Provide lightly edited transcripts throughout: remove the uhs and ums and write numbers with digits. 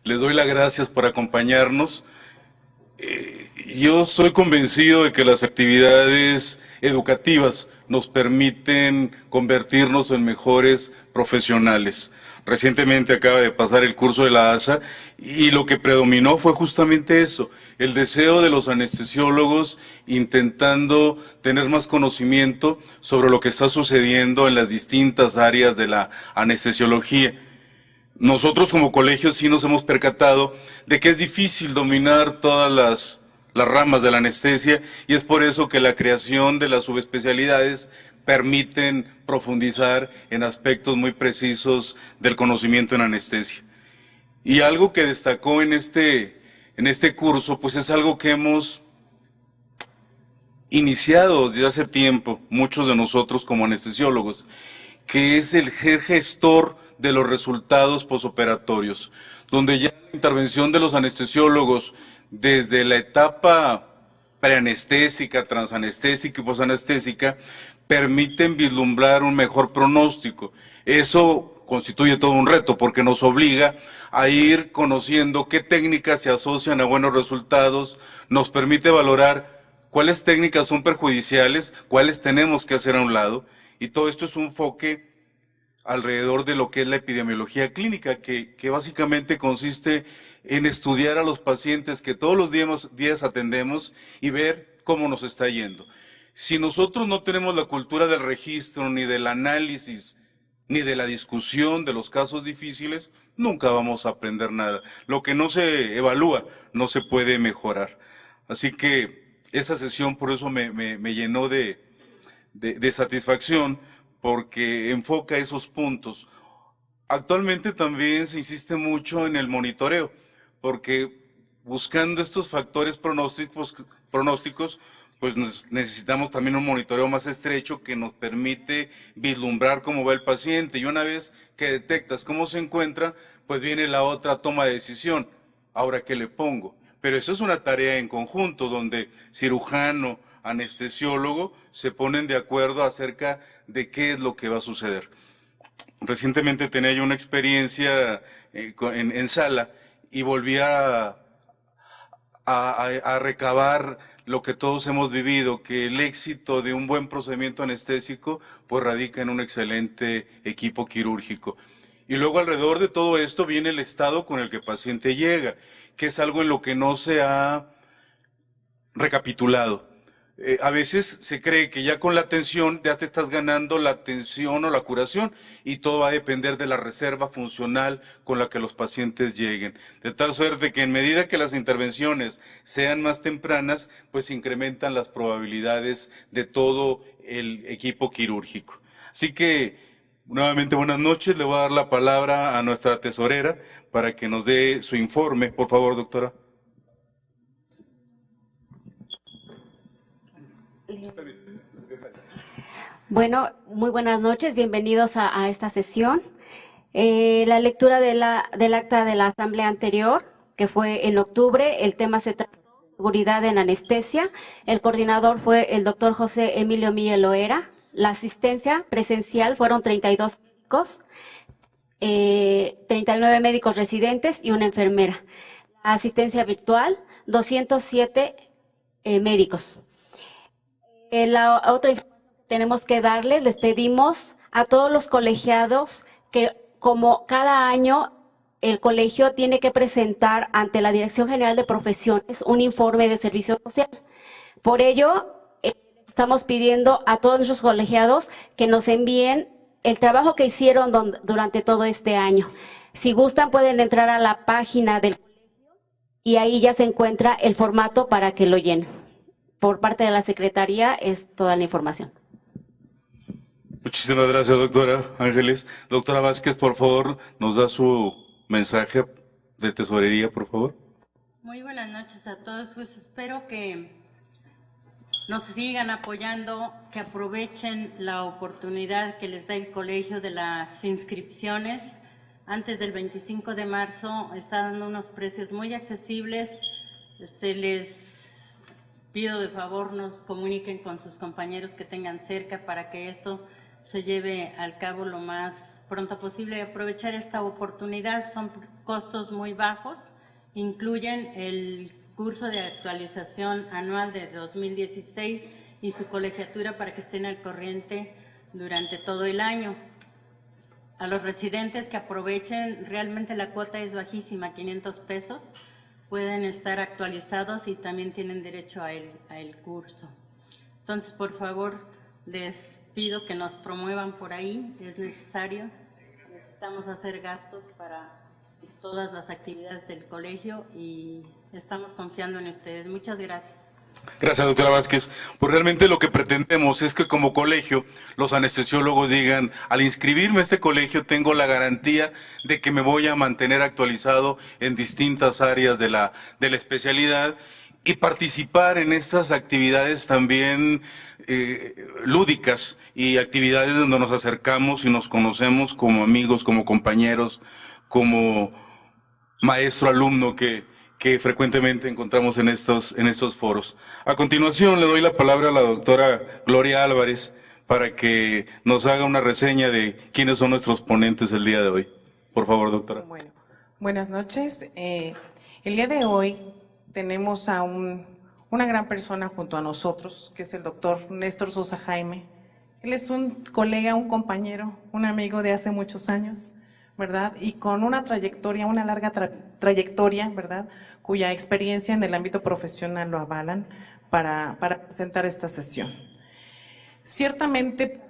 Les doy las gracias por acompañarnos. Yo soy convencido de que las actividades educativas nos permiten convertirnos en mejores profesionales. Recientemente acaba de pasar el curso de la ASA y lo que predominó fue justamente eso, el deseo de los anestesiólogos intentando tener más conocimiento sobre lo que está sucediendo en las distintas áreas de la anestesiología. Nosotros como colegio sí nos hemos percatado de que es difícil dominar todas las ramas de la anestesia y es por eso que la creación de las subespecialidades permiten profundizar en aspectos muy precisos del conocimiento en anestesia. Y algo que destacó en este curso, pues es algo que hemos iniciado desde hace tiempo, muchos de nosotros como anestesiólogos, que es el ser gestor de los resultados posoperatorios, donde ya la intervención de los anestesiólogos desde la etapa preanestésica, transanestésica y posanestésica permiten vislumbrar un mejor pronóstico. Eso constituye todo un reto porque nos obliga a ir conociendo qué técnicas se asocian a buenos resultados, nos permite valorar cuáles técnicas son perjudiciales, cuáles tenemos que hacer a un lado, y todo esto es un enfoque alrededor de lo que es la epidemiología clínica, que básicamente consiste en estudiar a los pacientes que todos los días atendemos y ver cómo nos está yendo. Si nosotros no tenemos la cultura del registro, ni del análisis, ni de la discusión de los casos difíciles, nunca vamos a aprender nada. Lo que no se evalúa no se puede mejorar. Así que esa sesión por eso me llenó de satisfacción, porque enfoca esos puntos. Actualmente también se insiste mucho en el monitoreo, porque buscando estos factores pronósticos, pues necesitamos también un monitoreo más estrecho que nos permite vislumbrar cómo va el paciente, y una vez que detectas cómo se encuentra, pues viene la otra toma de decisión. Ahora, ¿qué le pongo? Pero eso es una tarea en conjunto, donde cirujano, anestesiólogo se ponen de acuerdo acerca de qué es lo que va a suceder. Recientemente tenía yo una experiencia en sala y volví a recabar lo que todos hemos vivido, que el éxito de un buen procedimiento anestésico pues radica en un excelente equipo quirúrgico. Y luego alrededor de todo esto viene el estado con el que el paciente llega, que es algo en lo que no se ha recapitulado. A veces se cree que ya con la atención ya te estás ganando la atención o la curación, y todo va a depender de la reserva funcional con la que los pacientes lleguen. De tal suerte que en medida que las intervenciones sean más tempranas, pues incrementan las probabilidades de todo el equipo quirúrgico. Así que, nuevamente buenas noches. Le voy a dar la palabra a nuestra tesorera para que nos dé su informe. Por favor, doctora. Bueno, muy buenas noches, bienvenidos a esta sesión. La lectura del acta de la asamblea anterior, que fue en octubre, el tema se trató de seguridad en anestesia. El coordinador fue el doctor José Emilio Miguel Loera. La asistencia presencial fueron 32 médicos, 39 médicos residentes y una enfermera. La asistencia virtual, 207 médicos. La otra información que tenemos que darles, les pedimos a todos los colegiados que, como cada año, el colegio tiene que presentar ante la Dirección General de Profesiones un informe de servicio social. Por ello, estamos pidiendo a todos nuestros colegiados que nos envíen el trabajo que hicieron durante todo este año. Si gustan, pueden entrar a la página del colegio y ahí ya se encuentra el formato para que lo llenen. Por parte de la Secretaría es toda la información. Muchísimas gracias, doctora Ángeles. Doctora Vázquez, por favor, nos da su mensaje de tesorería, por favor. Muy buenas noches a todos. Pues espero que nos sigan apoyando, que aprovechen la oportunidad que les da el colegio de las inscripciones. Antes del 25 de marzo está dando unos precios muy accesibles. Les pido de favor nos comuniquen con sus compañeros que tengan cerca para que esto se lleve al cabo lo más pronto posible y aprovechar esta oportunidad. Son costos muy bajos, incluyen el curso de actualización anual de 2016 y su colegiatura para que estén al corriente durante todo el año. A los residentes que aprovechen, realmente la cuota es bajísima, 500 pesos, pueden estar actualizados y también tienen derecho a el curso. Entonces, por favor, les pido que nos promuevan por ahí, es necesario, necesitamos hacer gastos para todas las actividades del colegio y estamos confiando en ustedes. Muchas gracias. Gracias, doctora Vázquez. Pues realmente lo que pretendemos es que como colegio los anestesiólogos digan, al inscribirme a este colegio tengo la garantía de que me voy a mantener actualizado en distintas áreas de la especialidad y participar en estas actividades también lúdicas y actividades donde nos acercamos y nos conocemos como amigos, como compañeros, como maestro-alumno que frecuentemente encontramos en estos foros. A continuación le doy la palabra a la doctora Gloria Álvarez para que nos haga una reseña de quiénes son nuestros ponentes el día de hoy. Por favor, doctora. Bueno, buenas noches. El día de hoy tenemos a una gran persona junto a nosotros, que es el doctor Néstor Sosa Jaime. Él es un colega, un compañero, un amigo de hace muchos años, ¿verdad? Y con una trayectoria, una larga trayectoria, ¿verdad?, cuya experiencia en el ámbito profesional lo avalan para presentar esta sesión. Ciertamente,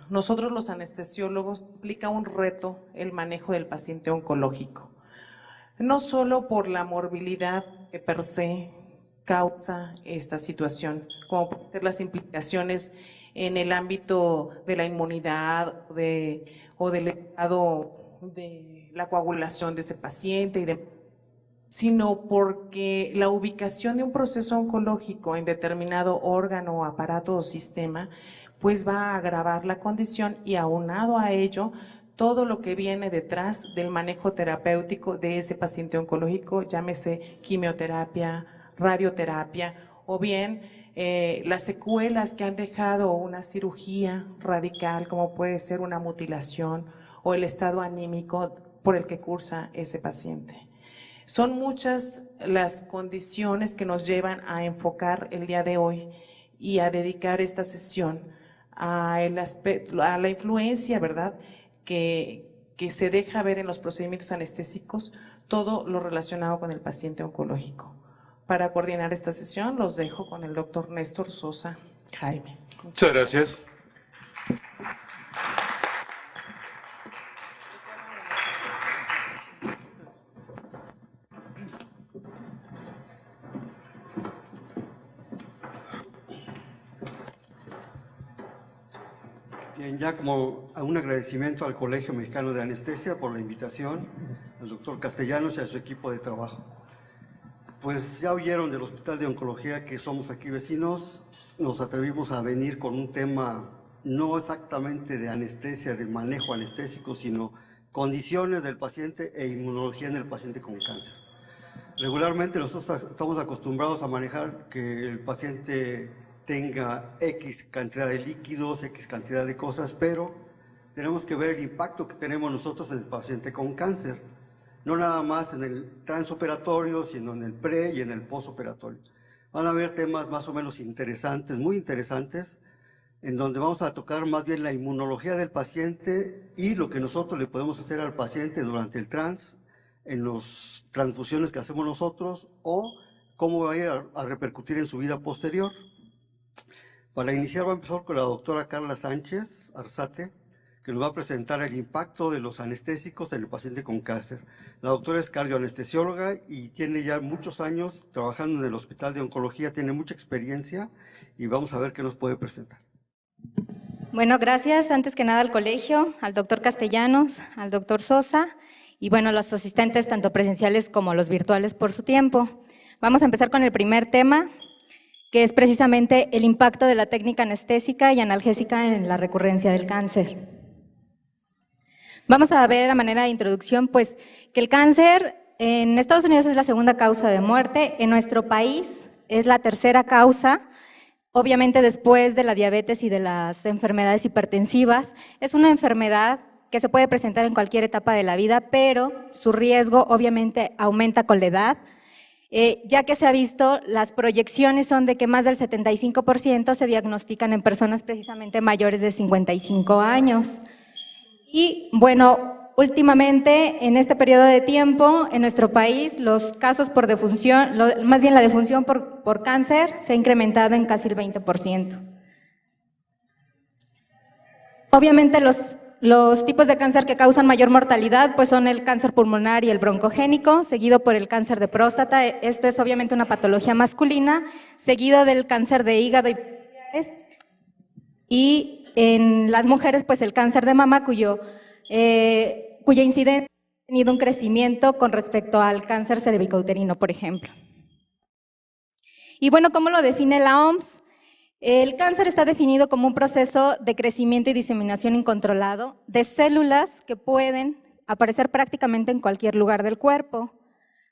nosotros los anestesiólogos implica un reto el manejo del paciente oncológico, no solo por la morbilidad que per se causa esta situación, como pueden ser las implicaciones en el ámbito de la inmunidad o del estado de la coagulación de ese paciente, sino porque la ubicación de un proceso oncológico en determinado órgano, aparato o sistema, pues va a agravar la condición y aunado a ello, todo lo que viene detrás del manejo terapéutico de ese paciente oncológico, llámese quimioterapia, radioterapia o bien las secuelas que han dejado una cirugía radical, como puede ser una mutilación o el estado anímico por el que cursa ese paciente. Son muchas las condiciones que nos llevan a enfocar el día de hoy y a dedicar esta sesión a la influencia, ¿verdad?, que se deja ver en los procedimientos anestésicos, todo lo relacionado con el paciente oncológico. Para coordinar esta sesión los dejo con el doctor Néstor Sosa Jaime. Muchas gracias. Bien, ya como un agradecimiento al Colegio Mexicano de Anestesia por la invitación, al doctor Castellanos y a su equipo de trabajo. Pues ya oyeron del Hospital de Oncología que somos aquí vecinos, nos atrevimos a venir con un tema no exactamente de anestesia, del manejo anestésico, sino condiciones del paciente e inmunología en el paciente con cáncer. Regularmente nosotros estamos acostumbrados a manejar que el paciente tenga X cantidad de líquidos, X cantidad de cosas, pero tenemos que ver el impacto que tenemos nosotros en el paciente con cáncer, no nada más en el transoperatorio, sino en el pre y en el postoperatorio. Van a haber temas más o menos interesantes, muy interesantes, en donde vamos a tocar más bien la inmunología del paciente y lo que nosotros le podemos hacer al paciente durante el en las transfusiones que hacemos nosotros, o cómo va a ir a repercutir en su vida posterior. Para iniciar, va a empezar con la doctora Carla Sánchez Arzate, que nos va a presentar el impacto de los anestésicos en el paciente con cáncer. La doctora es cardioanestesióloga y tiene ya muchos años trabajando en el Hospital de Oncología, tiene mucha experiencia y vamos a ver qué nos puede presentar. Bueno, gracias antes que nada al colegio, al doctor Castellanos, al doctor Sosa y bueno, los asistentes tanto presenciales como los virtuales por su tiempo. Vamos a empezar con el primer tema, que es precisamente el impacto de la técnica anestésica y analgésica en la recurrencia del cáncer. Vamos a ver a manera de introducción, pues, que el cáncer en Estados Unidos es la segunda causa de muerte, en nuestro país es la tercera causa, obviamente después de la diabetes y de las enfermedades hipertensivas. Es una enfermedad que se puede presentar en cualquier etapa de la vida, pero su riesgo obviamente aumenta con la edad, ya que se ha visto, las proyecciones son de que más del 75% se diagnostican en personas precisamente mayores de 55 años. Y bueno, últimamente, en este periodo de tiempo, en nuestro país, los casos por defunción, más bien la defunción por cáncer, se ha incrementado en casi el 20%. Obviamente, los tipos de cáncer que causan mayor mortalidad pues son el cáncer pulmonar y el broncogénico, seguido por el cáncer de próstata. Esto es obviamente una patología masculina, seguido del cáncer de hígado y páncreas. Y en las mujeres, pues el cáncer de mama, cuya incidencia ha tenido un crecimiento con respecto al cáncer cervicouterino, por ejemplo. Y bueno, ¿cómo lo define la OMS? El cáncer está definido como un proceso de crecimiento y diseminación incontrolado de células que pueden aparecer prácticamente en cualquier lugar del cuerpo.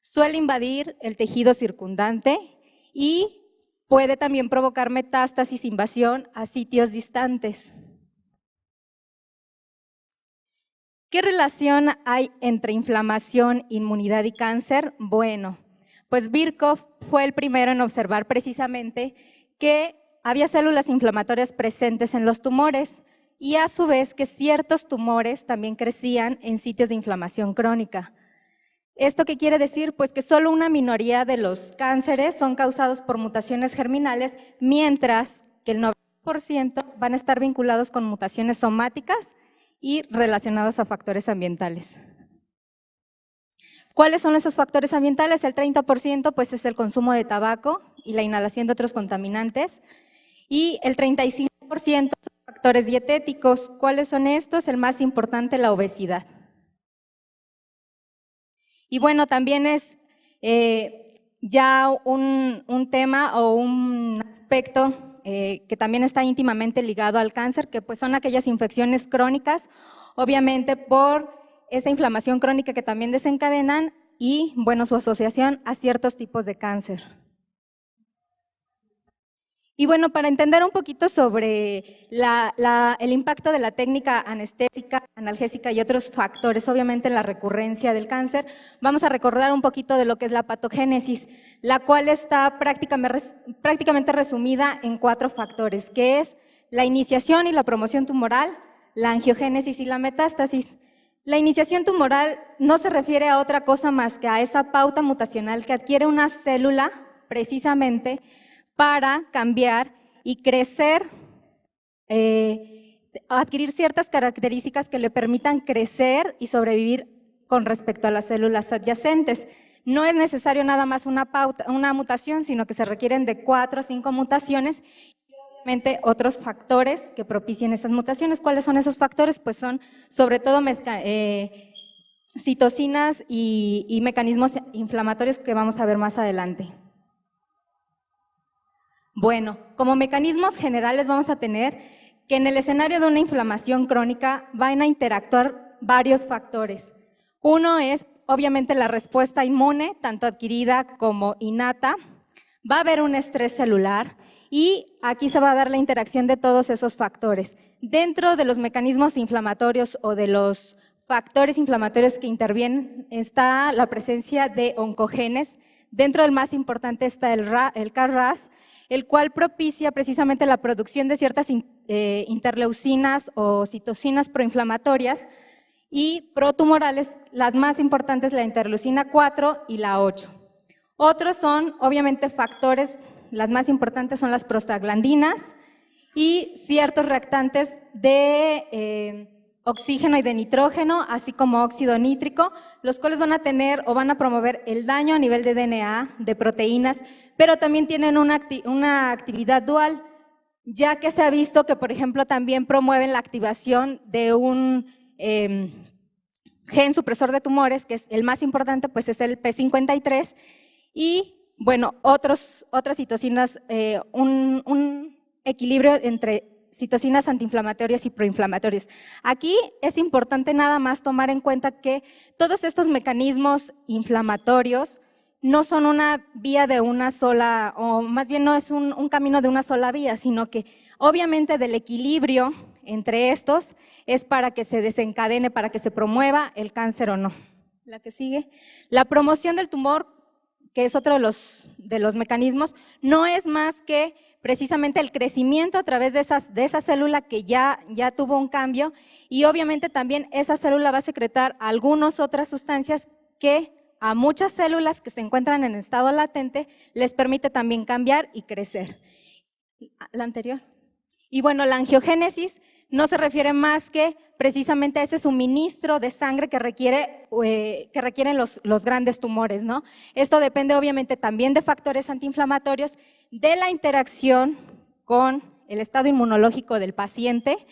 Suele invadir el tejido circundante y puede también provocar metástasis, invasión a sitios distantes. ¿Qué relación hay entre inflamación, inmunidad y cáncer? Bueno, pues Virchow fue el primero en observar precisamente que había células inflamatorias presentes en los tumores y a su vez que ciertos tumores también crecían en sitios de inflamación crónica. ¿Esto qué quiere decir? Pues que solo una minoría de los cánceres son causados por mutaciones germinales, mientras que el 90% van a estar vinculados con mutaciones somáticas y relacionados a factores ambientales. ¿Cuáles son esos factores ambientales? El 30% pues es el consumo de tabaco y la inhalación de otros contaminantes, y el 35% son factores dietéticos. ¿Cuáles son estos? El más importante, la obesidad. Y bueno, también es ya un tema o un aspecto que también está íntimamente ligado al cáncer, que pues son aquellas infecciones crónicas, obviamente por esa inflamación crónica que también desencadenan y bueno, su asociación a ciertos tipos de cáncer. Y bueno, para entender un poquito sobre el impacto de la técnica anestésica, analgésica y otros factores, obviamente en la recurrencia del cáncer, vamos a recordar un poquito de lo que es la patogénesis, la cual está prácticamente resumida en 4 factores, que es la iniciación y la promoción tumoral, la angiogénesis y la metástasis. La iniciación tumoral no se refiere a otra cosa más que a esa pauta mutacional que adquiere una célula precisamente para cambiar y crecer, adquirir ciertas características que le permitan crecer y sobrevivir con respecto a las células adyacentes. No es necesario nada más una mutación, sino que se requieren de 4 o 5 mutaciones y obviamente otros factores que propicien esas mutaciones. ¿Cuáles son esos factores? Pues son sobre todo citocinas y mecanismos inflamatorios que vamos a ver más adelante. Bueno, como mecanismos generales vamos a tener que en el escenario de una inflamación crónica van a interactuar varios factores. Uno es obviamente la respuesta inmune, tanto adquirida como innata. Va a haber un estrés celular y aquí se va a dar la interacción de todos esos factores. Dentro de los mecanismos inflamatorios o de los factores inflamatorios que intervienen está la presencia de oncogenes. Dentro del más importante está el KRAS, el cual propicia precisamente la producción de ciertas interleucinas o citocinas proinflamatorias y protumorales, las más importantes la interleucina 4 y la 8. Otros son obviamente factores, las más importantes son las prostaglandinas y ciertos reactantes de oxígeno y de nitrógeno, así como óxido nítrico, los cuales van a tener o van a promover el daño a nivel de DNA, de proteínas, pero también tienen una actividad dual, ya que se ha visto que, por ejemplo, también promueven la activación de un gen supresor de tumores, que es el más importante, pues es el P53, y bueno, otras citocinas, un equilibrio entre citocinas antiinflamatorias y proinflamatorias. Aquí es importante nada más tomar en cuenta que todos estos mecanismos inflamatorios no son una vía de una sola, o más bien no es un camino de una sola vía, sino que obviamente del equilibrio entre estos es para que se desencadene, para que se promueva el cáncer o no. La que sigue. La promoción del tumor, que es otro de los mecanismos, no es más que precisamente el crecimiento a través de esa célula que ya tuvo un cambio, y obviamente también esa célula va a secretar algunas otras sustancias que a muchas células que se encuentran en estado latente les permite también cambiar y crecer. La anterior. Y bueno, la angiogénesis no se refiere más que precisamente a ese suministro de sangre que requieren los grandes tumores, ¿no? Esto depende obviamente también de factores antiinflamatorios, de la interacción con el estado inmunológico del paciente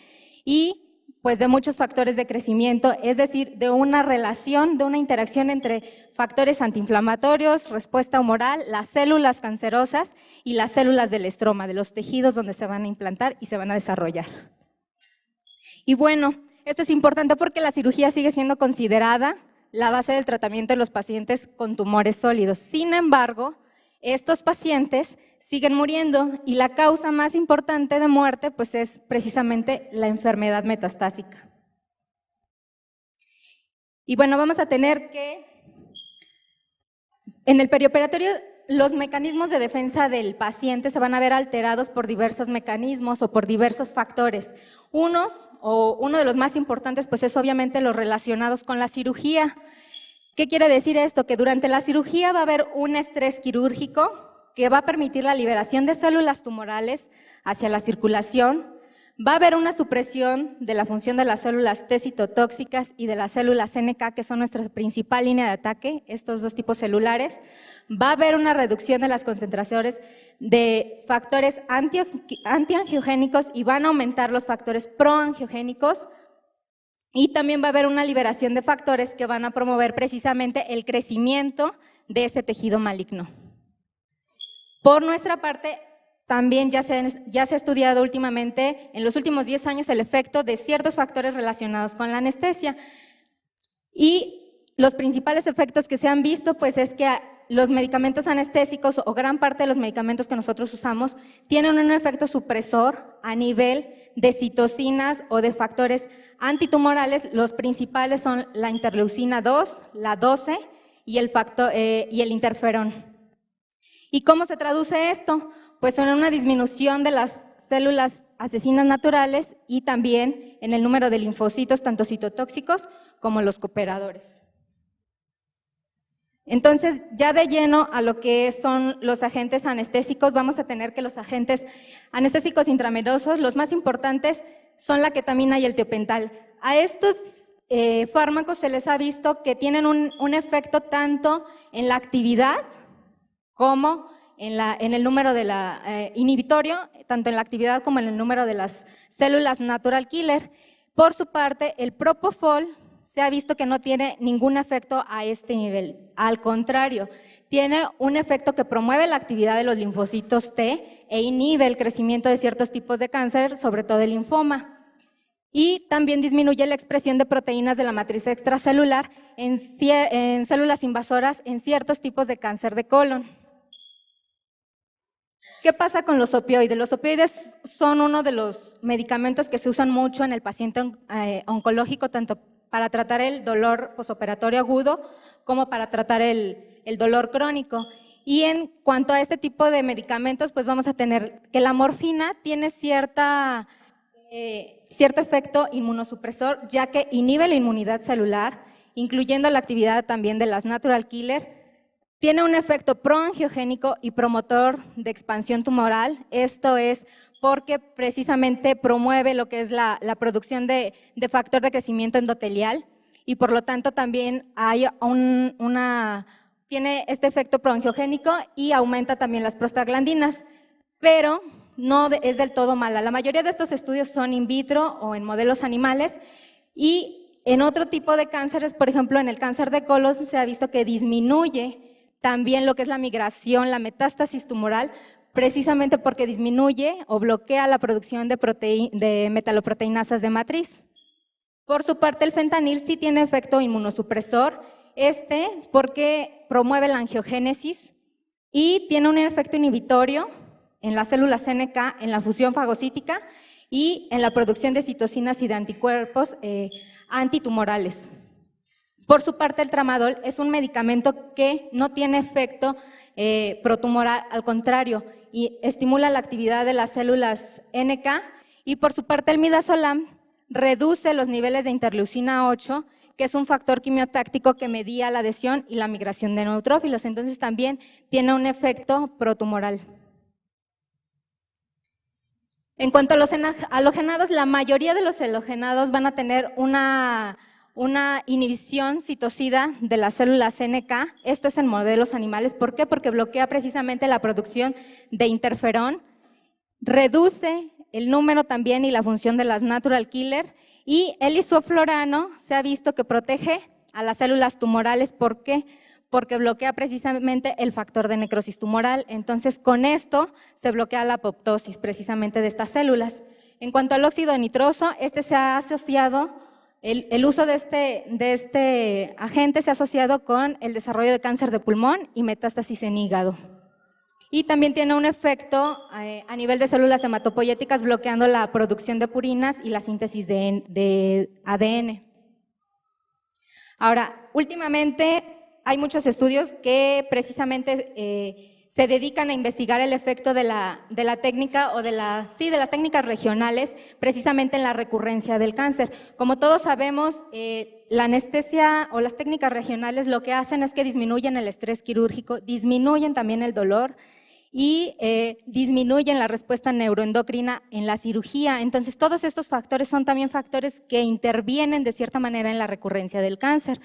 y pues de muchos factores de crecimiento, es decir, de una relación, de una interacción entre factores antiinflamatorios, respuesta humoral, las células cancerosas y las células del estroma, de los tejidos donde se van a implantar y se van a desarrollar. Y bueno, esto es importante porque la cirugía sigue siendo considerada la base del tratamiento de los pacientes con tumores sólidos. Sin embargo, estos pacientes siguen muriendo y la causa más importante de muerte pues es precisamente la enfermedad metastásica. Y bueno, vamos a tener que, en el perioperatorio, los mecanismos de defensa del paciente se van a ver alterados por diversos mecanismos o por diversos factores. Uno de los más importantes pues es obviamente los relacionados con la cirugía. ¿Qué quiere decir esto? Que durante la cirugía va a haber un estrés quirúrgico que va a permitir la liberación de células tumorales hacia la circulación, va a haber una supresión de la función de las células T citotóxicas y de las células NK, que son nuestra principal línea de ataque, estos dos tipos celulares, va a haber una reducción de las concentraciones de factores antiangiogénicos y van a aumentar los factores proangiogénicos, y también va a haber una liberación de factores que van a promover precisamente el crecimiento de ese tejido maligno. Por nuestra parte, también ya se ha estudiado últimamente, en los últimos 10 años, el efecto de ciertos factores relacionados con la anestesia. Y los principales efectos que se han visto, pues es que los medicamentos anestésicos o gran parte de los medicamentos que nosotros usamos tienen un efecto supresor a nivel de citocinas o de factores antitumorales. Los principales son la interleucina 2, la 12 y el interferón. ¿Y cómo se traduce esto? Pues en una disminución de las células asesinas naturales y también en el número de linfocitos, tanto citotóxicos como los cooperadores. Entonces, ya de lleno a lo que son los agentes anestésicos, vamos a tener que los agentes anestésicos intravenosos, los más importantes son la ketamina y el tiopental. A estos fármacos se les ha visto que tienen un efecto tanto en la actividad como en el número de inhibitorio, tanto en la actividad como en el número de las células natural killer. Por su parte, el propofol se ha visto que no tiene ningún efecto a este nivel. Al contrario, tiene un efecto que promueve la actividad de los linfocitos T e inhibe el crecimiento de ciertos tipos de cáncer, sobre todo el linfoma. Y también disminuye la expresión de proteínas de la matriz extracelular en células invasoras en ciertos tipos de cáncer de colon. ¿Qué pasa con los opioides? Los opioides son uno de los medicamentos que se usan mucho en el paciente oncológico, tanto para tratar el dolor posoperatorio agudo como para tratar el dolor crónico. Y en cuanto a este tipo de medicamentos, pues vamos a tener que la morfina tiene cierto efecto inmunosupresor, ya que inhibe la inmunidad celular, incluyendo la actividad también de las natural killer. Tiene un efecto proangiogénico y promotor de expansión tumoral. Esto es porque precisamente promueve lo que es la producción de factor de crecimiento endotelial y por lo tanto también hay tiene este efecto proangiogénico y aumenta también las prostaglandinas, pero no es del todo mala. La mayoría de estos estudios son in vitro o en modelos animales y en otro tipo de cánceres, por ejemplo en el cáncer de colon se ha visto que disminuye también lo que es la migración, la metástasis tumoral, precisamente porque disminuye o bloquea la producción de metaloproteinasas de matriz. Por su parte, el fentanil sí tiene efecto inmunosupresor, porque promueve la angiogénesis y tiene un efecto inhibitorio en las células NK, en la fusión fagocítica, y en la producción de citocinas y de anticuerpos antitumorales. Por su parte, el tramadol es un medicamento que no tiene efecto protumoral, al contrario, y estimula la actividad de las células NK, y por su parte el midazolam reduce los niveles de interleucina 8, que es un factor quimiotáctico que medía la adhesión y la migración de neutrófilos, entonces también tiene un efecto protumoral. En cuanto a los halogenados, la mayoría de los halogenados van a tener una inhibición citocida de las células NK, esto es en modelos animales. ¿Por qué? Porque bloquea precisamente la producción de interferón, reduce el número también y la función de las natural killer, y el isoflorano se ha visto que protege a las células tumorales. ¿Por qué? Porque bloquea precisamente el factor de necrosis tumoral, entonces con esto se bloquea la apoptosis precisamente de estas células. En cuanto al óxido nitroso, este se ha asociado, el uso de este agente se ha asociado con el desarrollo de cáncer de pulmón y metástasis en hígado. Y también tiene un efecto a nivel de células hematopoyéticas, bloqueando la producción de purinas y la síntesis de ADN. Ahora, últimamente hay muchos estudios que precisamente se dedican a investigar el efecto de la técnica o de las técnicas regionales precisamente en la recurrencia del cáncer. Como todos sabemos, la anestesia o las técnicas regionales lo que hacen es que disminuyen el estrés quirúrgico, disminuyen también el dolor y disminuyen la respuesta neuroendocrina en la cirugía. Entonces, todos estos factores son también factores que intervienen de cierta manera en la recurrencia del cáncer.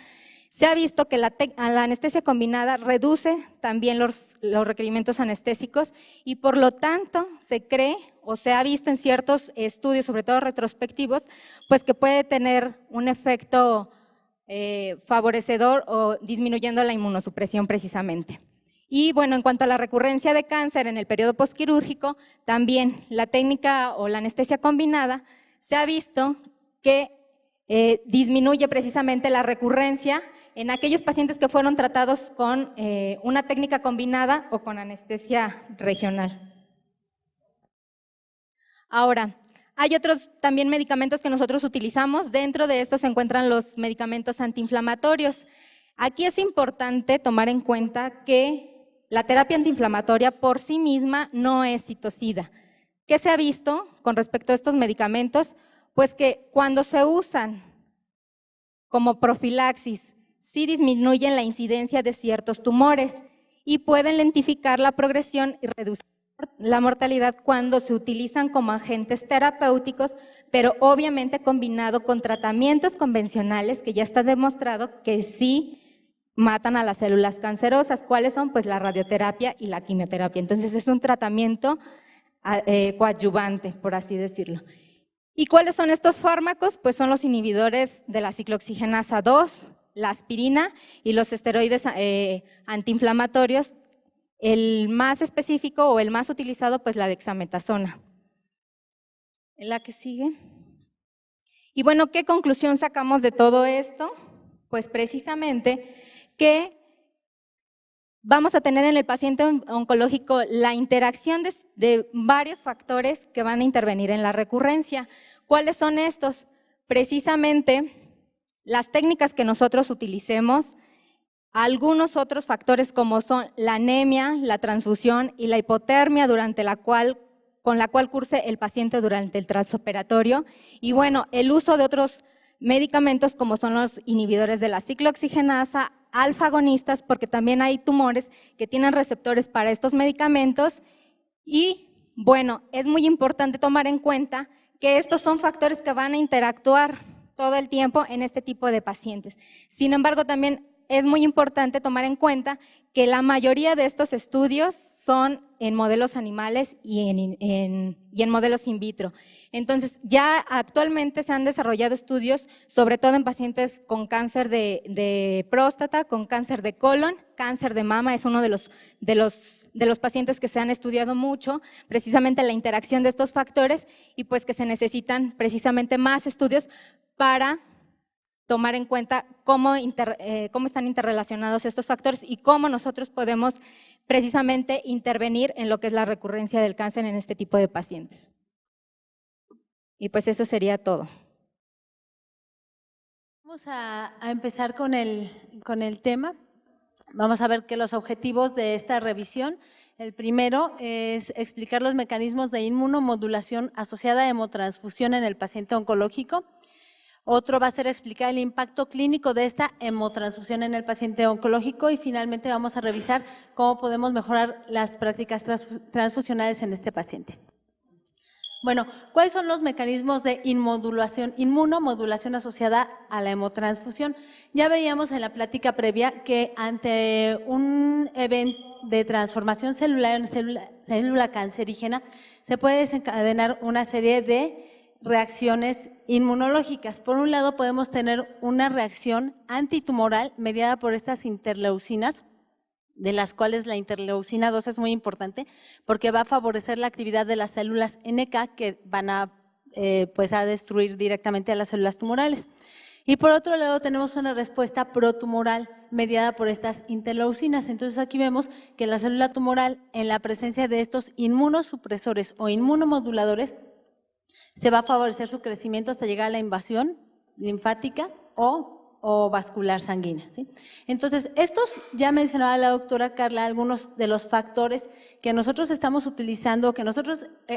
Se ha visto que la anestesia combinada reduce también los requerimientos anestésicos y por lo tanto se cree o se ha visto en ciertos estudios, sobre todo retrospectivos, pues que puede tener un efecto favorecedor o disminuyendo la inmunosupresión precisamente. Y bueno, en cuanto a la recurrencia de cáncer en el periodo postquirúrgico, también la técnica o la anestesia combinada se ha visto que disminuye precisamente la recurrencia en aquellos pacientes que fueron tratados con una técnica combinada o con anestesia regional. Ahora, hay otros también medicamentos que nosotros utilizamos. Dentro de estos se encuentran los medicamentos antiinflamatorios. Aquí es importante tomar en cuenta que la terapia antiinflamatoria por sí misma no es citocida. ¿Qué se ha visto con respecto a estos medicamentos? Pues que cuando se usan como profilaxis, sí disminuyen la incidencia de ciertos tumores y pueden lentificar la progresión y reducir la mortalidad cuando se utilizan como agentes terapéuticos, pero obviamente combinado con tratamientos convencionales que ya está demostrado que sí matan a las células cancerosas. ¿Cuáles son? Pues la radioterapia y la quimioterapia. Entonces es un tratamiento coadyuvante, por así decirlo. ¿Y cuáles son estos fármacos? Pues son los inhibidores de la ciclooxigenasa 2, la aspirina y los esteroides antiinflamatorios. El más específico o el más utilizado, pues la dexametasona. La que sigue. Y bueno, ¿qué conclusión sacamos de todo esto? Pues precisamente que vamos a tener en el paciente oncológico la interacción de varios factores que van a intervenir en la recurrencia. ¿Cuáles son estos? Precisamente las técnicas que nosotros utilicemos, algunos otros factores como son la anemia, la transfusión y la hipotermia con la cual curse el paciente durante el transoperatorio, y bueno, el uso de otros medicamentos como son los inhibidores de la ciclooxigenasa, alfa-agonistas, porque también hay tumores que tienen receptores para estos medicamentos. Y bueno, es muy importante tomar en cuenta que estos son factores que van a interactuar todo el tiempo en este tipo de pacientes. Sin embargo, también es muy importante tomar en cuenta que la mayoría de estos estudios son en modelos animales y en modelos in vitro. Entonces, ya actualmente se han desarrollado estudios, sobre todo en pacientes con cáncer de próstata, con cáncer de colon, cáncer de mama, es uno de los pacientes que se han estudiado mucho, precisamente la interacción de estos factores, y pues que se necesitan precisamente más estudios para tomar en cuenta cómo están interrelacionados estos factores y cómo nosotros podemos precisamente intervenir en lo que es la recurrencia del cáncer en este tipo de pacientes. Y pues eso sería todo. Vamos a empezar con el tema. Vamos a ver que los objetivos de esta revisión, el primero es explicar los mecanismos de inmunomodulación asociada a hemotransfusión en el paciente oncológico. Otro va a ser explicar el impacto clínico de esta hemotransfusión en el paciente oncológico y finalmente vamos a revisar cómo podemos mejorar las prácticas transfusionales en este paciente. Bueno, ¿cuáles son los mecanismos de inmunomodulación asociada a la hemotransfusión? Ya veíamos en la plática previa que ante un evento de transformación celular en célula cancerígena se puede desencadenar una serie de reacciones inmunológicas. Por un lado, podemos tener una reacción antitumoral mediada por estas interleucinas, de las cuales la interleucina 2 es muy importante porque va a favorecer la actividad de las células NK que van a destruir directamente a las células tumorales. Y por otro lado tenemos una respuesta protumoral mediada por estas interleucinas. Entonces aquí vemos que la célula tumoral en la presencia de estos inmunosupresores o inmunomoduladores se va a favorecer su crecimiento hasta llegar a la invasión linfática o vascular sanguínea, ¿sí? Entonces, estos, ya mencionaba la doctora Carla, algunos de los factores que nosotros estamos utilizando,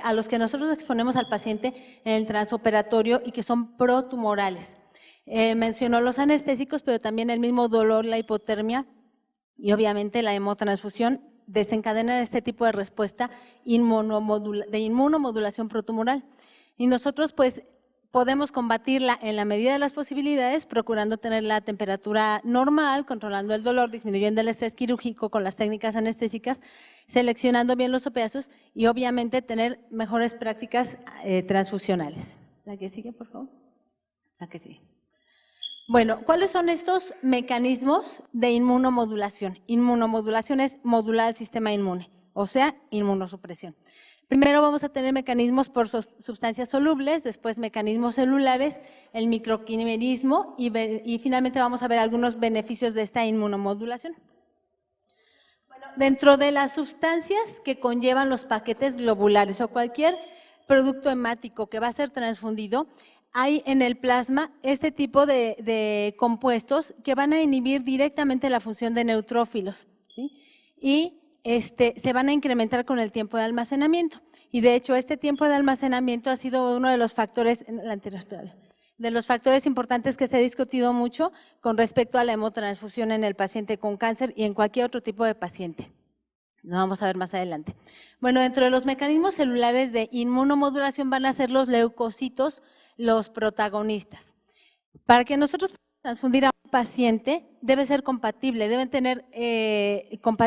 a los que nosotros exponemos al paciente en el transoperatorio y que son protumorales. Mencionó los anestésicos, pero también el mismo dolor, la hipotermia y obviamente la hemotransfusión desencadenan este tipo de respuesta de inmunomodulación protumoral. Y nosotros, pues, podemos combatirla en la medida de las posibilidades, procurando tener la temperatura normal, controlando el dolor, disminuyendo el estrés quirúrgico con las técnicas anestésicas, seleccionando bien los opiáceos y obviamente tener mejores prácticas transfusionales. La que sigue, por favor. La que sigue. Bueno, ¿cuáles son estos mecanismos de inmunomodulación? Inmunomodulación es modular el sistema inmune, o sea, inmunosupresión. Primero vamos a tener mecanismos por sustancias solubles, después mecanismos celulares, el microquimerismo y finalmente vamos a ver algunos beneficios de esta inmunomodulación. Bueno, dentro de las sustancias que conllevan los paquetes globulares o cualquier producto hemático que va a ser transfundido, hay en el plasma este tipo de compuestos que van a inhibir directamente la función de neutrófilos, ¿sí? Y se van a incrementar con el tiempo de almacenamiento. Y de hecho, este tiempo de almacenamiento ha sido uno de los factores, importantes que se ha discutido mucho con respecto a la hemotransfusión en el paciente con cáncer y en cualquier otro tipo de paciente. Lo vamos a ver más adelante. Bueno, dentro de los mecanismos celulares de inmunomodulación van a ser los leucocitos los protagonistas. Para que nosotros podamos transfundir a un paciente, debe ser compatible, deben tener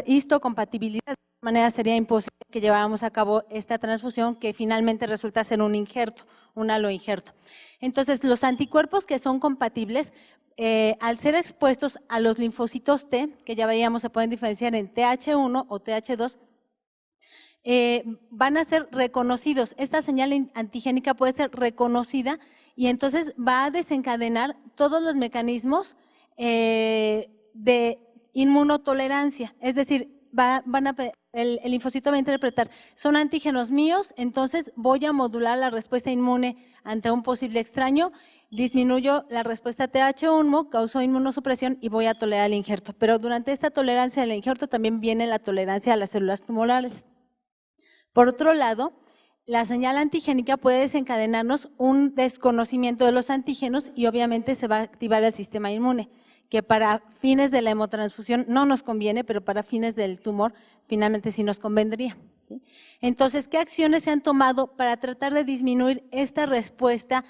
histocompatibilidad. De esta manera sería imposible que lleváramos a cabo esta transfusión que finalmente resulta ser un injerto, un aloinjerto. Entonces, los anticuerpos que son compatibles, al ser expuestos a los linfocitos T, que ya veíamos se pueden diferenciar en TH1 o TH2, van a ser reconocidos. Esta señal antigénica puede ser reconocida y entonces va a desencadenar todos los mecanismos de inmunotolerancia. Es decir, el linfocito va a interpretar, son antígenos míos, entonces voy a modular la respuesta inmune ante un posible extraño, disminuyo la respuesta TH1, causó inmunosupresión y voy a tolerar el injerto. Pero durante esta tolerancia al injerto también viene la tolerancia a las células tumorales. Por otro lado, la señal antigénica puede desencadenarnos un desconocimiento de los antígenos y obviamente se va a activar el sistema inmune, que para fines de la hemotransfusión no nos conviene, pero para fines del tumor finalmente sí nos convendría, ¿sí? Entonces, ¿qué acciones se han tomado para tratar de disminuir esta respuesta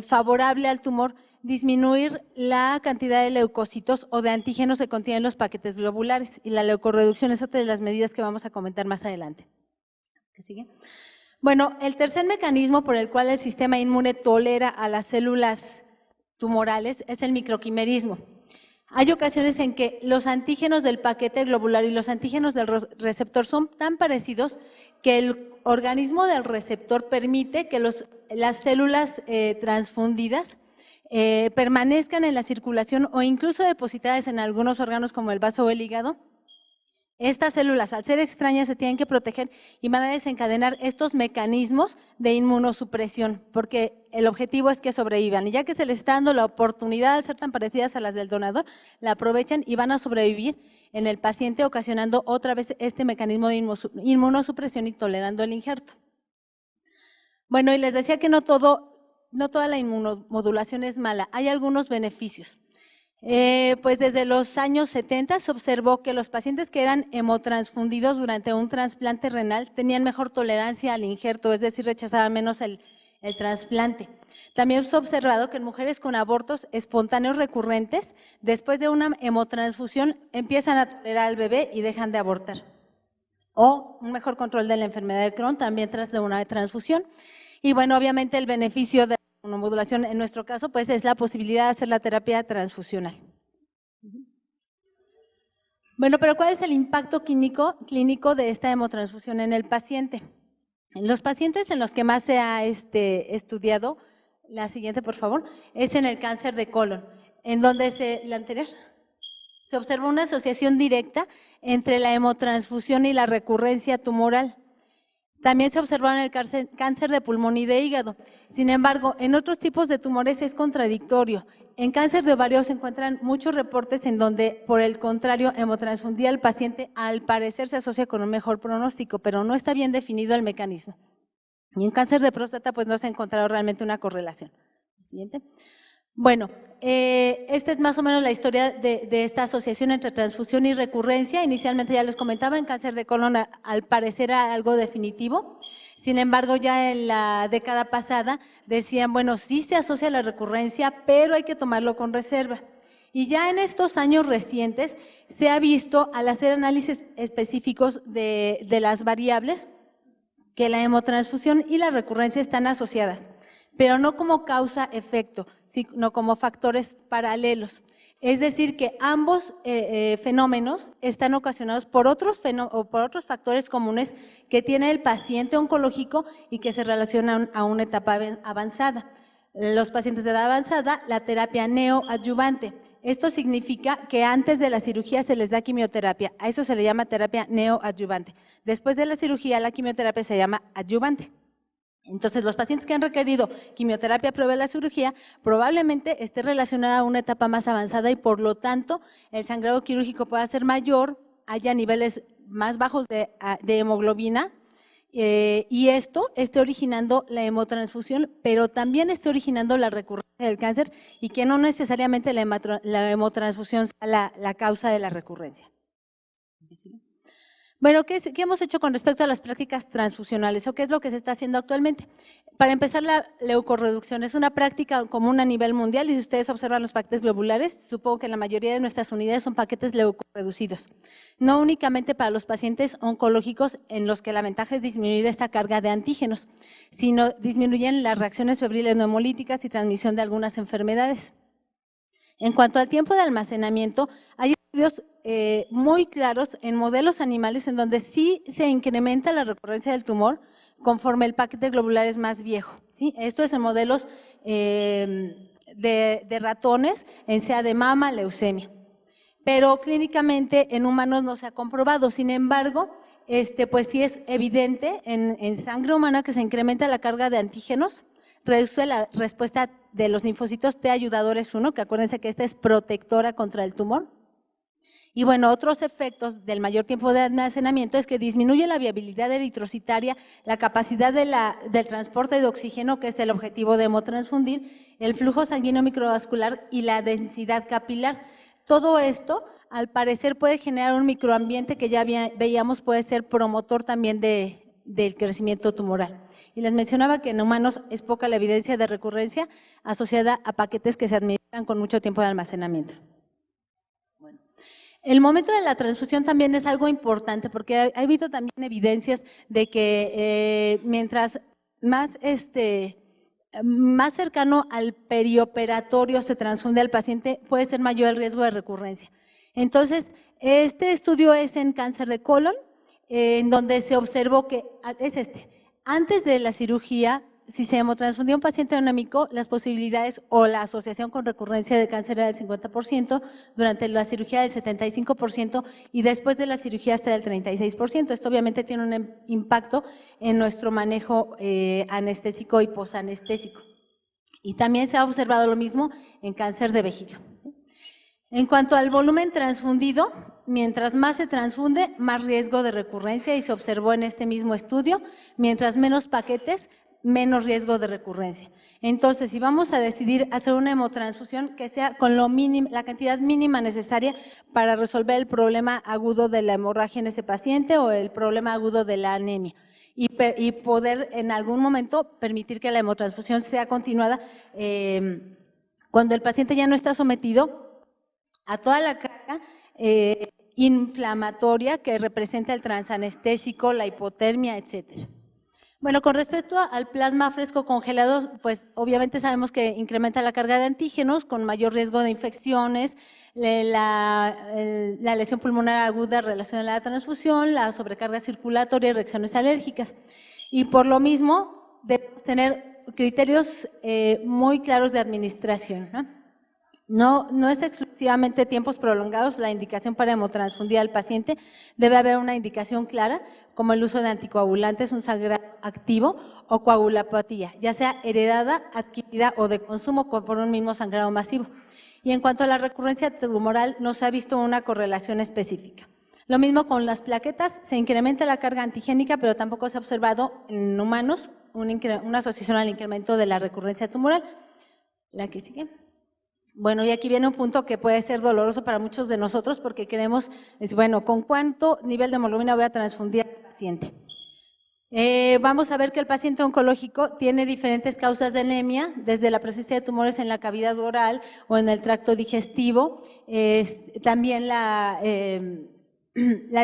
favorable al tumor? Disminuir la cantidad de leucocitos o de antígenos que contienen los paquetes globulares y la leucorreducción es otra de las medidas que vamos a comentar más adelante. ¿Qué sigue? Bueno, el tercer mecanismo por el cual el sistema inmune tolera a las células tumorales es el microquimerismo. Hay ocasiones en que los antígenos del paquete globular y los antígenos del receptor son tan parecidos que el organismo del receptor permite que las células transfundidas permanezcan en la circulación o incluso depositadas en algunos órganos como el vaso o el hígado Estas células, al ser extrañas, se tienen que proteger y van a desencadenar estos mecanismos de inmunosupresión, porque el objetivo es que sobrevivan. Y ya que se les está dando la oportunidad de ser tan parecidas a las del donador, la aprovechan y van a sobrevivir en el paciente, ocasionando otra vez este mecanismo de inmunosupresión y tolerando el injerto. Bueno, y les decía que no toda la inmunomodulación es mala, hay algunos beneficios. Pues desde los años 70 se observó que los pacientes que eran hemotransfundidos durante un trasplante renal tenían mejor tolerancia al injerto, es decir, rechazaban menos el trasplante. También se ha observado que en mujeres con abortos espontáneos recurrentes, después de una hemotransfusión, empiezan a tolerar al bebé y dejan de abortar. O un mejor control de la enfermedad de Crohn también tras de una transfusión. Y bueno, obviamente el beneficio de la inmunomodulación en nuestro caso pues es la posibilidad de hacer la terapia transfusional. Bueno, pero ¿cuál es el impacto clínico de esta hemotransfusión en el paciente? En los pacientes en los que más se ha estudiado, la siguiente por favor, es en el cáncer de colon, en donde la anterior, se observa una asociación directa entre la hemotransfusión y la recurrencia tumoral. También se observó en el cáncer de pulmón y de hígado. Sin embargo, en otros tipos de tumores es contradictorio. En cáncer de ovario se encuentran muchos reportes en donde, por el contrario, hemotransfundir al paciente al parecer se asocia con un mejor pronóstico, pero no está bien definido el mecanismo. Y en cáncer de próstata, pues no se ha encontrado realmente una correlación. Siguiente. Bueno, esta es más o menos la historia de esta asociación entre transfusión y recurrencia. Inicialmente ya les comentaba, en cáncer de colon al parecer era algo definitivo. Sin embargo, ya en la década pasada decían, bueno, sí se asocia a la recurrencia, pero hay que tomarlo con reserva. Y ya en estos años recientes se ha visto, al hacer análisis específicos de las variables, que la hemotransfusión y la recurrencia están asociadas, pero no como causa-efecto, sino como factores paralelos. Es decir, que ambos fenómenos están ocasionados por otros factores comunes que tiene el paciente oncológico y que se relacionan a una etapa avanzada. Los pacientes de edad avanzada, la terapia neoadyuvante. Esto significa que antes de la cirugía se les da quimioterapia. A eso se le llama terapia neoadyuvante. Después de la cirugía, la quimioterapia se llama adyuvante. Entonces, los pacientes que han requerido quimioterapia previa a la cirugía probablemente esté relacionada a una etapa más avanzada y por lo tanto el sangrado quirúrgico pueda ser mayor, haya niveles más bajos de hemoglobina y esto esté originando la hemotransfusión, pero también esté originando la recurrencia del cáncer y que no necesariamente la hemotransfusión sea la causa de la recurrencia. Bueno, ¿qué hemos hecho con respecto a las prácticas transfusionales o qué es lo que se está haciendo actualmente? Para empezar, la leucorreducción es una práctica común a nivel mundial y si ustedes observan los paquetes globulares, supongo que la mayoría de nuestras unidades son paquetes leucorreducidos. No únicamente para los pacientes oncológicos en los que la ventaja es disminuir esta carga de antígenos, sino disminuyen las reacciones febriles no hemolíticas y transmisión de algunas enfermedades. En cuanto al tiempo de almacenamiento, hay estudios muy claros en modelos animales en donde sí se incrementa la recurrencia del tumor conforme el paquete globular es más viejo, ¿sí? Esto es en modelos de ratones, en sea de mama, leucemia. Pero clínicamente en humanos no se ha comprobado, sin embargo, pues sí es evidente en sangre humana que se incrementa la carga de antígenos, reduce la respuesta de los linfocitos T ayudadores 1, que acuérdense que esta es protectora contra el tumor. Y bueno, otros efectos del mayor tiempo de almacenamiento es que disminuye la viabilidad eritrocitaria, la capacidad del transporte de oxígeno, que es el objetivo de hemotransfundir, el flujo sanguíneo microvascular y la densidad capilar. Todo esto, al parecer, puede generar un microambiente que ya veíamos puede ser promotor también del crecimiento tumoral. Y les mencionaba que en humanos es poca la evidencia de recurrencia asociada a paquetes que se administran con mucho tiempo de almacenamiento. El momento de la transfusión también es algo importante porque ha habido también evidencias de que mientras más cercano al perioperatorio se transfunde al paciente, puede ser mayor el riesgo de recurrencia. Entonces, este estudio es en cáncer de colon, en donde se observó que, antes de la cirugía si se hemotransfundía un paciente anémico, las posibilidades o la asociación con recurrencia de cáncer era del 50%, durante la cirugía del 75% y después de la cirugía hasta del 36%. Esto obviamente tiene un impacto en nuestro manejo anestésico y posanestésico. Y también se ha observado lo mismo en cáncer de vejiga. En cuanto al volumen transfundido, mientras más se transfunde, más riesgo de recurrencia, y se observó en este mismo estudio, mientras menos paquetes, menos riesgo de recurrencia. Entonces, si vamos a decidir hacer una hemotransfusión, que sea con la cantidad mínima necesaria para resolver el problema agudo de la hemorragia en ese paciente o el problema agudo de la anemia. Y poder en algún momento permitir que la hemotransfusión sea continuada cuando el paciente ya no está sometido a toda la carga inflamatoria que representa el transanestésico, la hipotermia, etcétera. Bueno, con respecto al plasma fresco congelado, pues obviamente sabemos que incrementa la carga de antígenos con mayor riesgo de infecciones, la lesión pulmonar aguda relacionada a la transfusión, la sobrecarga circulatoria y reacciones alérgicas. Y por lo mismo debemos tener criterios muy claros de administración, No es exclusivamente tiempos prolongados la indicación para hemotransfundir al paciente, debe haber una indicación clara, como el uso de anticoagulantes, un sangrado activo o coagulopatía, ya sea heredada, adquirida o de consumo por un mismo sangrado masivo. Y en cuanto a la recurrencia tumoral, no se ha visto una correlación específica. Lo mismo con las plaquetas, se incrementa la carga antigénica, pero tampoco se ha observado en humanos una asociación al incremento de la recurrencia tumoral. La que sigue. Bueno, y aquí viene un punto que puede ser doloroso para muchos de nosotros porque queremos, bueno, ¿con cuánto nivel de hemoglobina voy a transfundir al paciente? Vamos a ver que el paciente oncológico tiene diferentes causas de anemia, desde la presencia de tumores en la cavidad oral o en el tracto digestivo, también la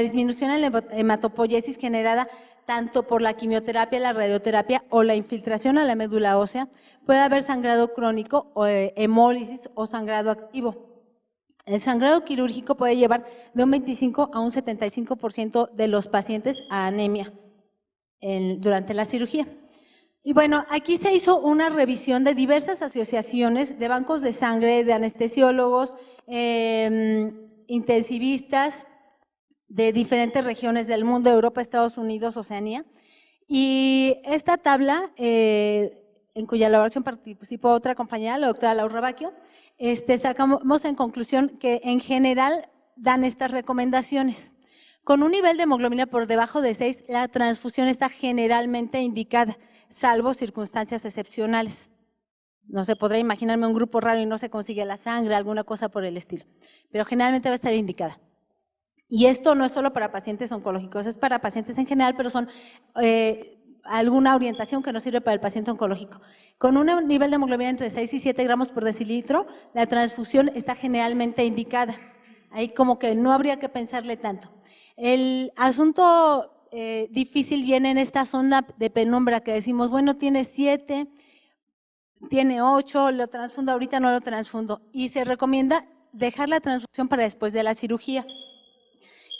disminución en la hematopoiesis generada tanto por la quimioterapia, la radioterapia o la infiltración a la médula ósea. Puede haber sangrado crónico, o hemólisis o sangrado activo. El sangrado quirúrgico puede llevar de un 25 a un 75% de los pacientes a anemia durante la cirugía. Y bueno, aquí se hizo una revisión de diversas asociaciones de bancos de sangre, de anestesiólogos, intensivistas, de diferentes regiones del mundo, Europa, Estados Unidos, Oceanía. Y esta tabla, en cuya elaboración participó otra compañera, la doctora Laura Bacchio, sacamos en conclusión que en general dan estas recomendaciones. Con un nivel de hemoglobina por debajo de 6, la transfusión está generalmente indicada, salvo circunstancias excepcionales. No se podrá imaginarme un grupo raro y no se consigue la sangre, alguna cosa por el estilo, pero generalmente va a estar indicada. Y esto no es solo para pacientes oncológicos, es para pacientes en general, pero son alguna orientación que nos sirve para el paciente oncológico. Con un nivel de hemoglobina entre 6 y 7 gramos por decilitro, la transfusión está generalmente indicada. Ahí como que no habría que pensarle tanto. El asunto difícil viene en esta zona de penumbra que decimos, bueno, tiene 7, tiene 8, lo transfundo ahorita, no lo transfundo. Y se recomienda dejar la transfusión para después de la cirugía.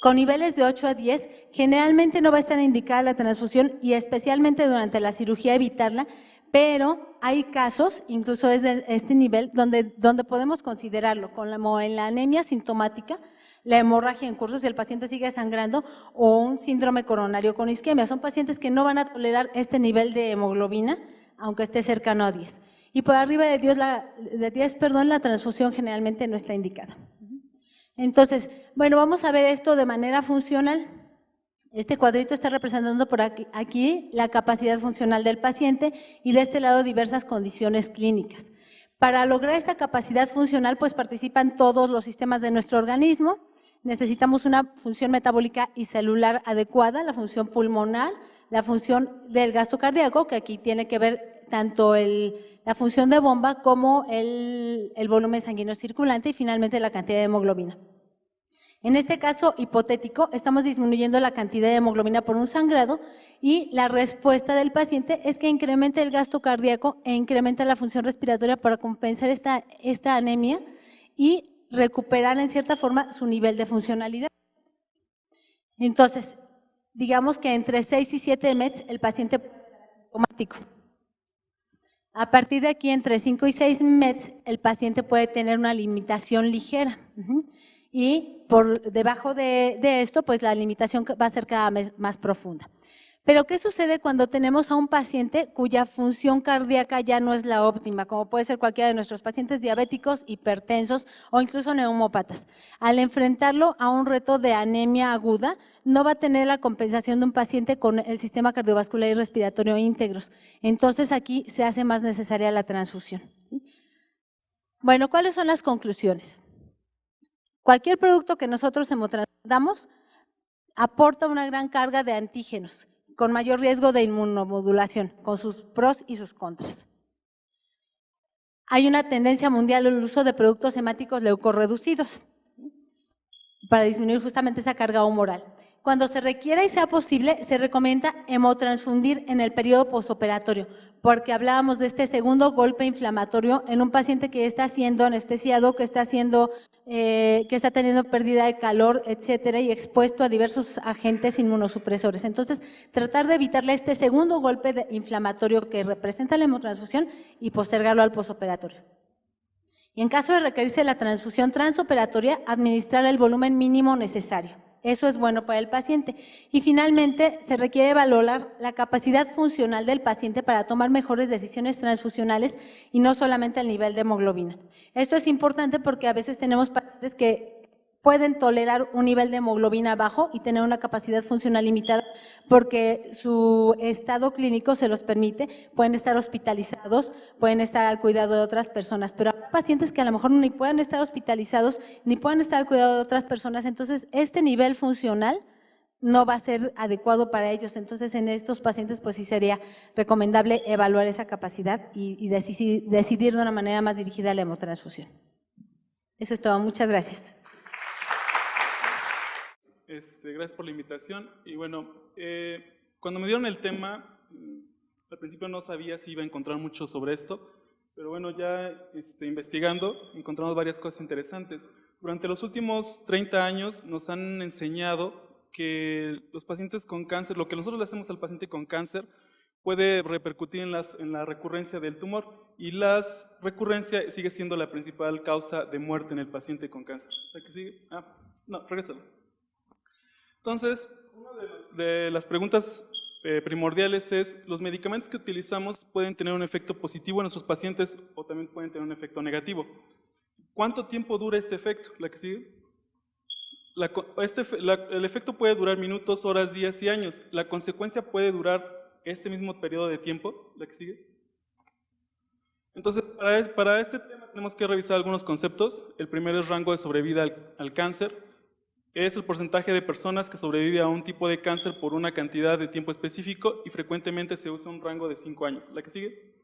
Con niveles de 8 a 10, generalmente no va a estar indicada la transfusión y especialmente durante la cirugía evitarla, pero hay casos, incluso desde este nivel, donde podemos considerarlo, como en la anemia sintomática, la hemorragia en curso si el paciente sigue sangrando o un síndrome coronario con isquemia. Son pacientes que no van a tolerar este nivel de hemoglobina, aunque esté cercano a 10. Y por arriba de 10, la transfusión generalmente no está indicada. Entonces, bueno, vamos a ver esto de manera funcional. Este cuadrito está representando por aquí la capacidad funcional del paciente y de este lado diversas condiciones clínicas. Para lograr esta capacidad funcional, pues participan todos los sistemas de nuestro organismo. Necesitamos una función metabólica y celular adecuada, la función pulmonar, la función del gasto cardíaco, que aquí tiene que ver tanto la función de bomba como el volumen sanguíneo circulante y finalmente la cantidad de hemoglobina. En este caso hipotético, estamos disminuyendo la cantidad de hemoglobina por un sangrado y la respuesta del paciente es que incrementa el gasto cardíaco e incrementa la función respiratoria para compensar esta anemia y recuperar en cierta forma su nivel de funcionalidad. Entonces, digamos que entre 6 y 7 METs el paciente puede estar asintomático. A partir de aquí, entre 5 y 6 METs, el paciente puede tener una limitación ligera. Y por debajo de esto, pues la limitación va a ser cada vez más profunda. Pero, ¿qué sucede cuando tenemos a un paciente cuya función cardíaca ya no es la óptima, como puede ser cualquiera de nuestros pacientes diabéticos, hipertensos o incluso neumópatas? Al enfrentarlo a un reto de anemia aguda, no va a tener la compensación de un paciente con el sistema cardiovascular y respiratorio íntegros. Entonces, aquí se hace más necesaria la transfusión. Bueno, ¿cuáles son las conclusiones? Cualquier producto que nosotros hemotransplandamos aporta una gran carga de antígenos, con mayor riesgo de inmunomodulación, con sus pros y sus contras. Hay una tendencia mundial al uso de productos hemáticos leucorreducidos para disminuir justamente esa carga humoral. Cuando se requiera y sea posible, se recomienda hemotransfundir en el periodo posoperatorio, porque hablábamos de este segundo golpe inflamatorio en un paciente que está siendo anestesiado, que está teniendo pérdida de calor, etcétera, y expuesto a diversos agentes inmunosupresores. Entonces, tratar de evitarle este segundo golpe inflamatorio que representa la hemotransfusión y postergarlo al posoperatorio. Y en caso de requerirse la transfusión transoperatoria, administrar el volumen mínimo necesario. Eso es bueno para el paciente. Y finalmente, se requiere valorar la capacidad funcional del paciente para tomar mejores decisiones transfusionales y no solamente el nivel de hemoglobina. Esto es importante porque a veces tenemos pacientes que pueden tolerar un nivel de hemoglobina bajo y tener una capacidad funcional limitada porque su estado clínico se los permite, pueden estar hospitalizados, pueden estar al cuidado de otras personas, pero hay pacientes que a lo mejor ni pueden estar hospitalizados ni pueden estar al cuidado de otras personas, entonces este nivel funcional no va a ser adecuado para ellos, entonces en estos pacientes pues sí sería recomendable evaluar esa capacidad y decidir de una manera más dirigida la hemotransfusión. Eso es todo, muchas gracias. Gracias por la invitación. Y bueno, cuando me dieron el tema, al principio no sabía si iba a encontrar mucho sobre esto, pero bueno, ya investigando, encontramos varias cosas interesantes. Durante los últimos 30 años nos han enseñado que los pacientes con cáncer, lo que nosotros le hacemos al paciente con cáncer, puede repercutir en la recurrencia del tumor, y la recurrencia sigue siendo la principal causa de muerte en el paciente con cáncer. ¿La que sigue? No, regrésalo. Entonces, una de las preguntas primordiales es, ¿los medicamentos que utilizamos pueden tener un efecto positivo en nuestros pacientes o también pueden tener un efecto negativo? ¿Cuánto tiempo dura este efecto? ¿La que sigue? El efecto puede durar minutos, horas, días y años. ¿La consecuencia puede durar este mismo periodo de tiempo? ¿La que sigue? Entonces, para este tema tenemos que revisar algunos conceptos. El primero es rango de sobrevida al cáncer. Es el porcentaje de personas que sobrevive a un tipo de cáncer por una cantidad de tiempo específico y frecuentemente se usa un rango de 5 años. ¿La que sigue?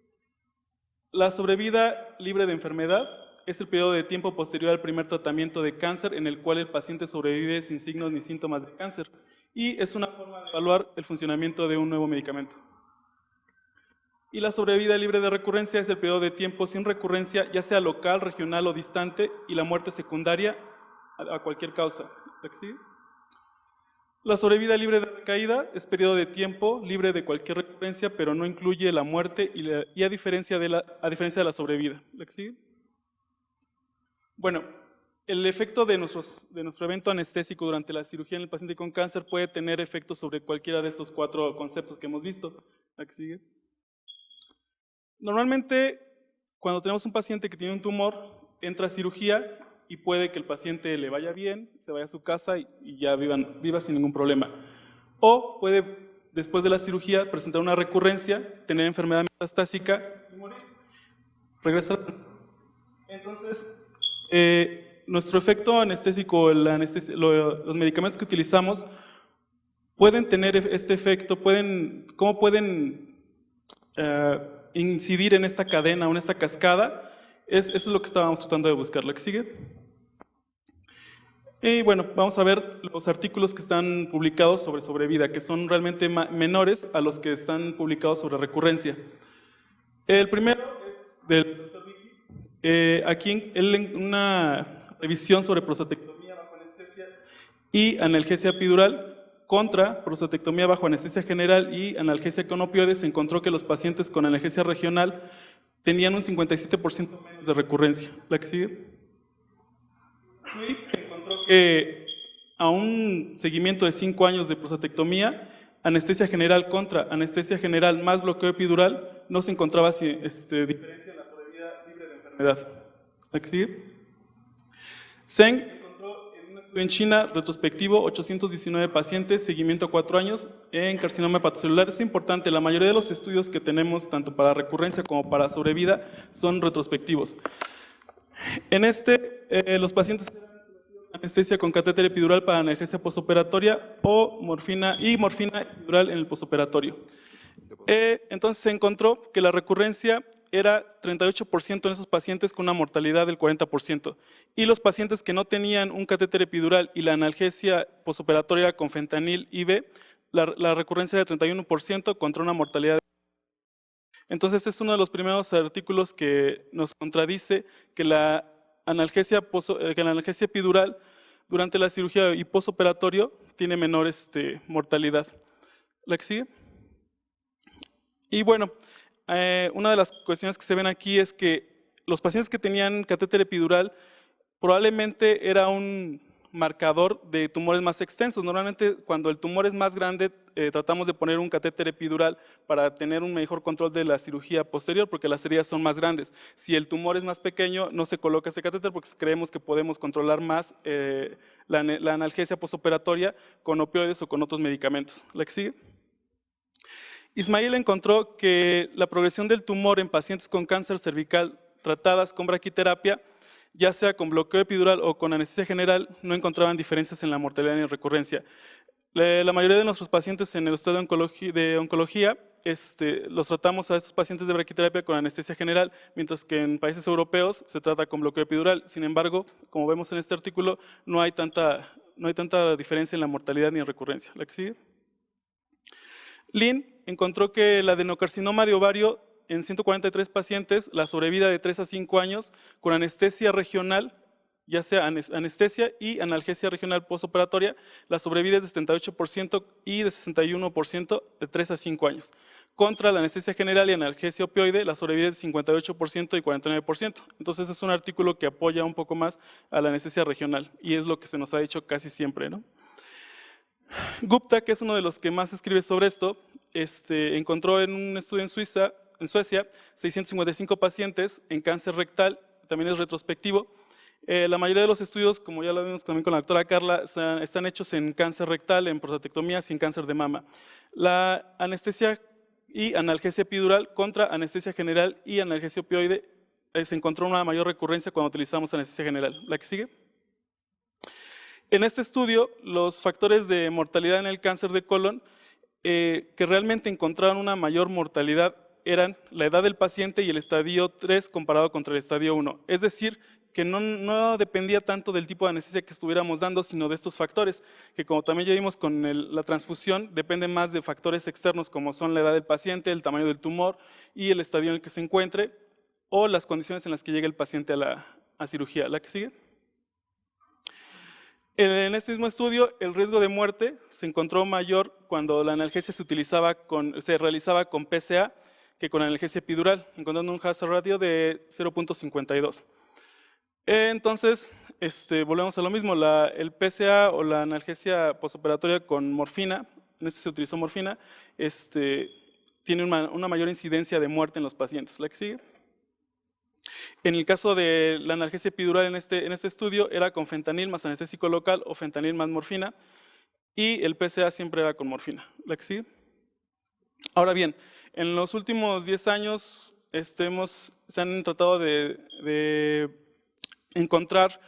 La sobrevida libre de enfermedad es el periodo de tiempo posterior al primer tratamiento de cáncer en el cual el paciente sobrevive sin signos ni síntomas de cáncer y es una forma de evaluar el funcionamiento de un nuevo medicamento. Y la sobrevida libre de recurrencia es el periodo de tiempo sin recurrencia, ya sea local, regional o distante, y la muerte secundaria a cualquier causa. ¿La que sigue? La sobrevida libre de recaída es periodo de tiempo libre de cualquier recurrencia, pero no incluye la muerte y a diferencia de la sobrevida. ¿La que sigue? Bueno, el efecto de nuestro evento anestésico durante la cirugía en el paciente con cáncer puede tener efectos sobre cualquiera de estos 4 conceptos que hemos visto. ¿La que sigue? Normalmente, cuando tenemos un paciente que tiene un tumor, entra a cirugía y puede que el paciente le vaya bien, se vaya a su casa y ya viva sin ningún problema. O puede, después de la cirugía, presentar una recurrencia, tener enfermedad metastásica y morir. Regresar. Entonces, nuestro efecto anestésico, los medicamentos que utilizamos, pueden tener este efecto, ¿cómo pueden incidir en esta cadena o en esta cascada? Eso es lo que estábamos tratando de buscar. ¿La que sigue? Y bueno, vamos a ver los artículos que están publicados sobre sobrevida, que son realmente menores a los que están publicados sobre recurrencia. El primero es del Dr. Vicky. Aquí en una revisión sobre prostatectomía bajo anestesia y analgesia epidural contra prostatectomía bajo anestesia general y analgesia con opioides, se encontró que los pacientes con analgesia regional tenían un 57% menos de recurrencia. ¿La que sigue? Sui encontró que a un seguimiento de 5 años de prostatectomía, anestesia general contra anestesia general más bloqueo epidural, no se encontraba diferencia en la sobrevida libre de enfermedad. ¿La que sigue? Zeng encontró en un estudio en China retrospectivo 819 pacientes, seguimiento a 4 años en carcinoma hepatocelular. Es importante, la mayoría de los estudios que tenemos, tanto para recurrencia como para sobrevida, son retrospectivos. En los pacientes anestesia con catéter epidural para analgesia postoperatoria o morfina epidural en el postoperatorio. Entonces se encontró que la recurrencia era 38% en esos pacientes con una mortalidad del 40%. Y los pacientes que no tenían un catéter epidural y la analgesia postoperatoria con fentanil IV, la recurrencia era 31% contra una mortalidad. Entonces este es uno de los primeros artículos que nos contradice que la analgesia epidural durante la cirugía y postoperatorio tiene menor mortalidad. ¿La que sigue? Y bueno, una de las cuestiones que se ven aquí es que los pacientes que tenían catéter epidural probablemente era un marcador de tumores más extensos. Normalmente cuando el tumor es más grande tratamos de poner un catéter epidural para tener un mejor control de la cirugía posterior porque las heridas son más grandes. Si el tumor es más pequeño no se coloca ese catéter porque creemos que podemos controlar más la analgesia postoperatoria con opioides o con otros medicamentos. ¿La que sigue? Ismail encontró que la progresión del tumor en pacientes con cáncer cervical tratadas con braquiterapia, ya sea con bloqueo epidural o con anestesia general, no encontraban diferencias en la mortalidad ni recurrencia. La mayoría de nuestros pacientes en el estudio de oncología, los tratamos a estos pacientes de braquiterapia con anestesia general, mientras que en países europeos se trata con bloqueo epidural. Sin embargo, como vemos en este artículo, no hay tanta diferencia en la mortalidad ni en recurrencia. ¿La que sigue? Lin encontró que el adenocarcinoma de ovario en 143 pacientes, la sobrevida de 3 a 5 años con anestesia regional, ya sea anestesia y analgesia regional postoperatoria, la sobrevida es de 78% y de 61% de 3 a 5 años. Contra la anestesia general y analgesia opioide, la sobrevida es de 58% y 49%. Entonces es un artículo que apoya un poco más a la anestesia regional y es lo que se nos ha dicho casi siempre, ¿no? Gupta, que es uno de los que más escribe sobre esto, encontró en un estudio en Suecia 655 pacientes en cáncer rectal, también es retrospectivo. La mayoría de los estudios, como ya lo vimos también con la doctora Carla, están hechos en cáncer rectal, en prostatectomía, sin cáncer de mama. La anestesia y analgesia epidural contra anestesia general y analgesia opioide, se encontró una mayor recurrencia cuando utilizamos anestesia general. ¿La que sigue? En este estudio, los factores de mortalidad en el cáncer de colon que realmente encontraron una mayor mortalidad eran la edad del paciente y el estadio 3 comparado contra el estadio 1. Es decir, que no dependía tanto del tipo de anestesia que estuviéramos dando, sino de estos factores, que como también ya vimos con la transfusión, dependen más de factores externos como son la edad del paciente, el tamaño del tumor y el estadio en el que se encuentre, o las condiciones en las que llega el paciente a cirugía. ¿La que sigue? En este mismo estudio, el riesgo de muerte se encontró mayor cuando la analgesia se realizaba con PCA que con analgesia epidural, encontrando un hazard ratio de 0.52. Entonces, volvemos a lo mismo, el PCA o la analgesia postoperatoria con morfina, en este se utilizó morfina, tiene una mayor incidencia de muerte en los pacientes. ¿La que sigue? En el caso de la analgesia epidural en este estudio era con fentanil más anestésico local o fentanil más morfina y el PCA siempre era con morfina. ¿La que sigue? Ahora bien, en los últimos 10 años se han tratado de encontrar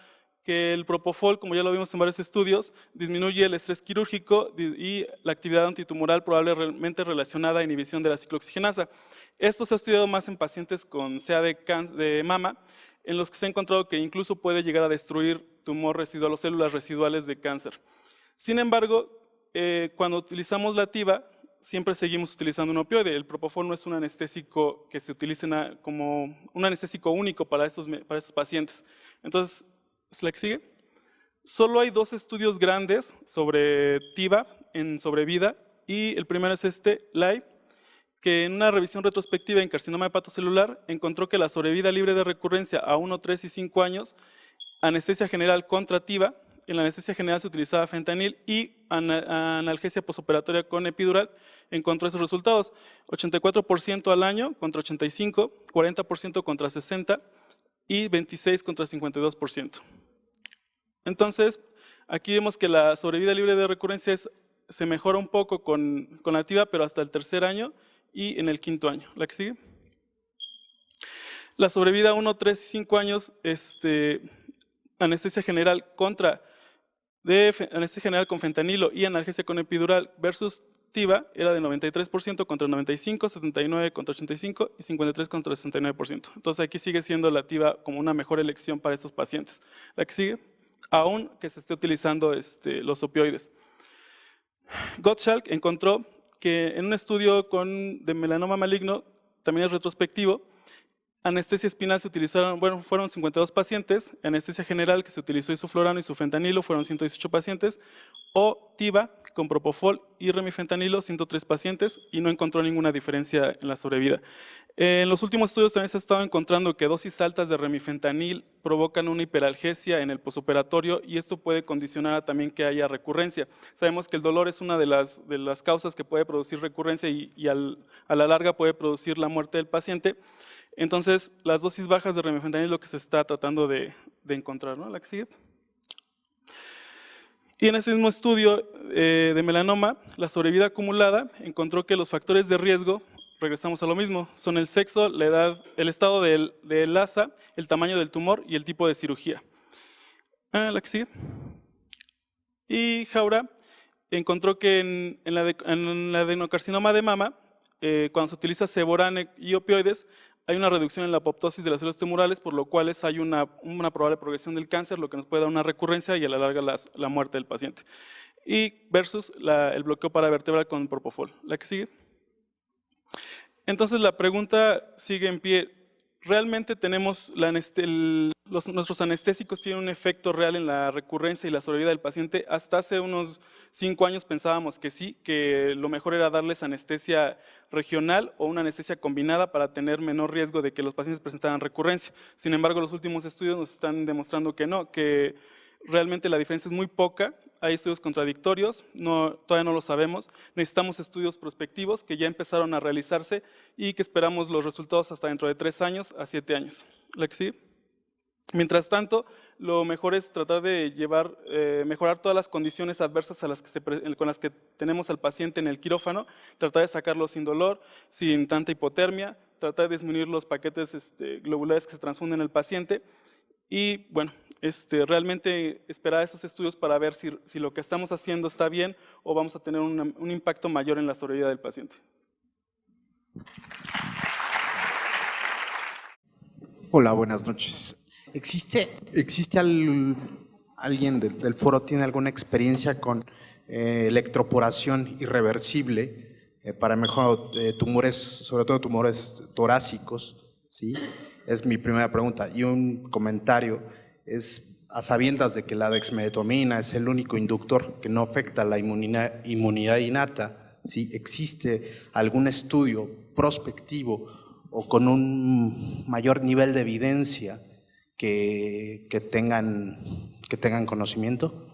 que el propofol, como ya lo vimos en varios estudios, disminuye el estrés quirúrgico y la actividad antitumoral probablemente relacionada a inhibición de la ciclooxigenasa. Esto se ha estudiado más en pacientes con CA de mama, en los que se ha encontrado que incluso puede llegar a destruir tumor residual o células residuales de cáncer. Sin embargo, cuando utilizamos la TIVA, siempre seguimos utilizando un opioide. El propofol no es un anestésico que se utilice como un anestésico único para estos pacientes. Entonces, ¿la que sigue? Solo hay 2 estudios grandes sobre TIVA en sobrevida y el primero es LIVE, que en una revisión retrospectiva en carcinoma hepatocelular encontró que la sobrevida libre de recurrencia a 1, 3 y 5 años, anestesia general contrativa, en la anestesia general se utilizaba fentanil y analgesia posoperatoria con epidural, encontró esos resultados, 84% al año contra 85%, 40% contra 60% y 26% contra 52%. Entonces, aquí vemos que la sobrevida libre de recurrencia se mejora un poco con la activa, pero hasta el tercer año y en el quinto año. ¿La que sigue? La sobrevida 1, 3 y 5 años, anestesia general anestesia general con fentanilo y analgesia con epidural versus TIVA era de 93% contra 95%, 79% contra 85% y 53% contra 69%. Entonces aquí sigue siendo la TIVA como una mejor elección para estos pacientes. ¿La que sigue? Aún que se esté utilizando los opioides. Gottschalk encontró que en un estudio de melanoma maligno, también es retrospectivo, anestesia espinal se utilizaron, fueron 52 pacientes, anestesia general que se utilizó isoflurano y sufentanilo fueron 118 pacientes, o TIVA con propofol y remifentanilo 103 pacientes y no encontró ninguna diferencia en la sobrevida. En los últimos estudios también se ha estado encontrando que dosis altas de remifentanil provocan una hiperalgesia en el posoperatorio y esto puede condicionar a también que haya recurrencia. Sabemos que el dolor es una de las causas que puede producir recurrencia y a la larga puede producir la muerte del paciente. Entonces, las dosis bajas de remifentanil es lo que se está tratando de encontrar, ¿no? La que sigue. Y en ese mismo estudio de melanoma, la sobrevida acumulada encontró que los factores de riesgo, regresamos a lo mismo, son el sexo, la edad, el estado del ASA, el tamaño del tumor y el tipo de cirugía. La que sigue. Y Jaura encontró que en el adenocarcinoma de mama, cuando se utiliza Seborane y opioides, hay una reducción en la apoptosis de las células tumorales, por lo cual hay una probable progresión del cáncer, lo que nos puede dar una recurrencia y a la larga la muerte del paciente. Y versus el bloqueo paravertebral con propofol. La que sigue. Entonces la pregunta sigue en pie. ¿Realmente tenemos nuestros anestésicos tienen un efecto real en la recurrencia y la sobrevida del paciente? Hasta hace unos 5 años pensábamos que sí, que lo mejor era darles anestesia regional o una anestesia combinada para tener menor riesgo de que los pacientes presentaran recurrencia. Sin embargo, los últimos estudios nos están demostrando que no, que realmente la diferencia es muy poca. Hay estudios contradictorios, todavía no lo sabemos. Necesitamos estudios prospectivos que ya empezaron a realizarse y que esperamos los resultados hasta dentro de 3 años a 7 años. ¿La que sigue? Mientras tanto, lo mejor es tratar de mejorar todas las condiciones adversas con las que tenemos al paciente en el quirófano, tratar de sacarlo sin dolor, sin tanta hipotermia, tratar de disminuir los paquetes globulares que se transfunden en el paciente y, bueno, realmente esperar esos estudios para ver si lo que estamos haciendo está bien o vamos a tener un impacto mayor en la sobrevida del paciente. Hola, buenas noches. ¿Existe alguien del foro tiene alguna experiencia con electroporación irreversible para mejor tumores, sobre todo tumores torácicos? ¿Sí? Es mi primera pregunta. Y un comentario es, a sabiendas de que la dexmedetomidina es el único inductor que no afecta la inmunidad innata, ¿sí? ¿Existe algún estudio prospectivo o con un mayor nivel de evidencia que tengan conocimiento?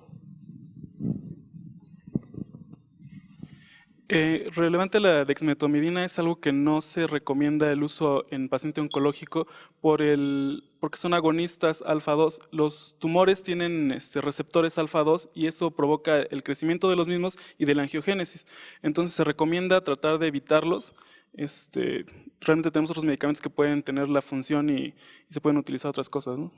Relevante la dexmedetomidina es algo que no se recomienda el uso en paciente oncológico porque son agonistas alfa-2. Los tumores tienen receptores alfa-2 y eso provoca el crecimiento de los mismos y de la angiogénesis. Entonces se recomienda tratar de evitarlos. Realmente tenemos otros medicamentos que pueden tener la función y se pueden utilizar otras cosas, ¿no?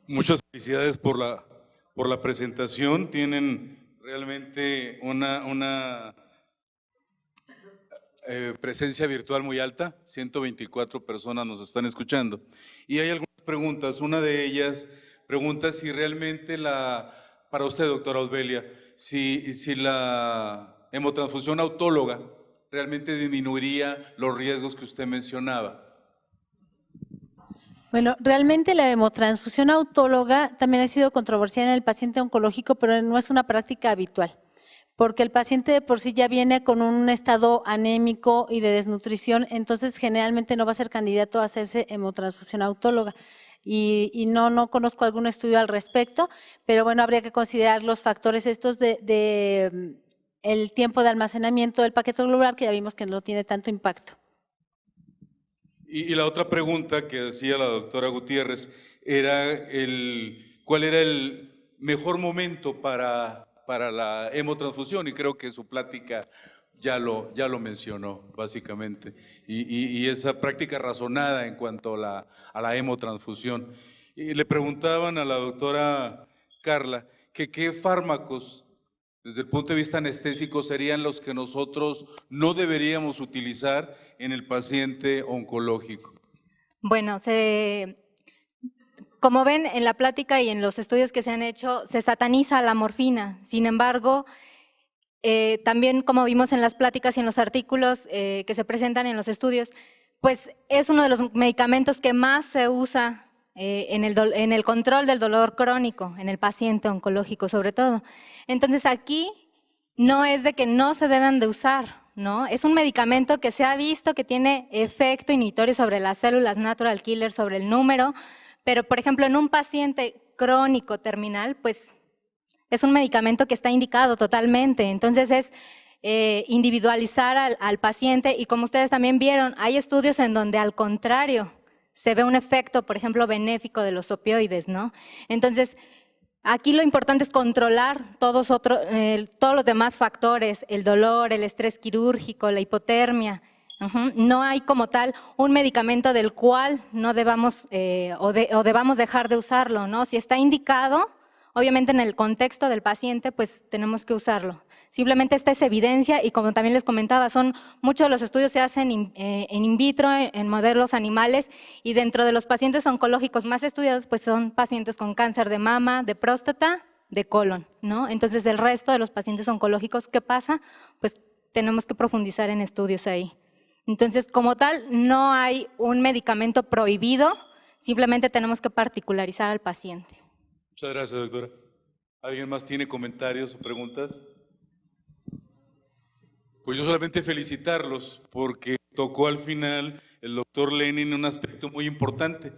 Muchas felicidades por la presentación. Tienen realmente una presencia virtual muy alta. 124 personas nos están escuchando. Y hay algunas preguntas. Una de ellas pregunta si realmente para usted, doctora Olvelia, si la hemotransfusión autóloga realmente disminuiría los riesgos que usted mencionaba. Bueno, realmente la hemotransfusión autóloga también ha sido controversial en el paciente oncológico, pero no es una práctica habitual, porque el paciente de por sí ya viene con un estado anémico y de desnutrición, entonces generalmente no va a ser candidato a hacerse hemotransfusión autóloga. Y no conozco algún estudio al respecto, pero bueno, habría que considerar los factores estos de el tiempo de almacenamiento del paquete globular, que ya vimos que no tiene tanto impacto. Y la otra pregunta que hacía la doctora Gutiérrez era ¿cuál era el mejor momento para la hemotransfusión? Y creo que su plática ya lo mencionó, básicamente. Y esa práctica razonada en cuanto a la hemotransfusión. Y le preguntaban a la doctora Carla que qué fármacos, desde el punto de vista anestésico, serían los que nosotros no deberíamos utilizar en el paciente oncológico. Bueno, como ven en la plática y en los estudios que se han hecho, se sataniza la morfina. Sin embargo, también como vimos en las pláticas y en los artículos que se presentan en los estudios, pues es uno de los medicamentos que más se usa en el control del dolor crónico, en el paciente oncológico sobre todo. Entonces aquí no es de que no se deben de usar, ¿no? Es un medicamento que se ha visto que tiene efecto inhibitorio sobre las células natural killer, sobre el número, pero por ejemplo en un paciente crónico terminal, pues es un medicamento que está indicado totalmente. Entonces es individualizar al paciente, y como ustedes también vieron, hay estudios en donde al contrario se ve un efecto, por ejemplo, benéfico de los opioides, ¿no? Entonces, aquí lo importante es controlar todos los demás factores, el dolor, el estrés quirúrgico, la hipotermia. No hay como tal un medicamento del cual no debamos o debamos dejar de usarlo, ¿no? Si está indicado, obviamente en el contexto del paciente, pues tenemos que usarlo. Simplemente esta es evidencia, y como también les comentaba, muchos de los estudios se hacen en in vitro, en modelos animales, y dentro de los pacientes oncológicos más estudiados, pues son pacientes con cáncer de mama, de próstata, de colon, ¿no? Entonces el resto de los pacientes oncológicos, ¿qué pasa? Pues tenemos que profundizar en estudios ahí. Entonces, como tal, no hay un medicamento prohibido, simplemente tenemos que particularizar al paciente. Muchas gracias, doctora. ¿Alguien más tiene comentarios o preguntas? Pues yo solamente felicitarlos, porque tocó al final el doctor Lenin un aspecto muy importante.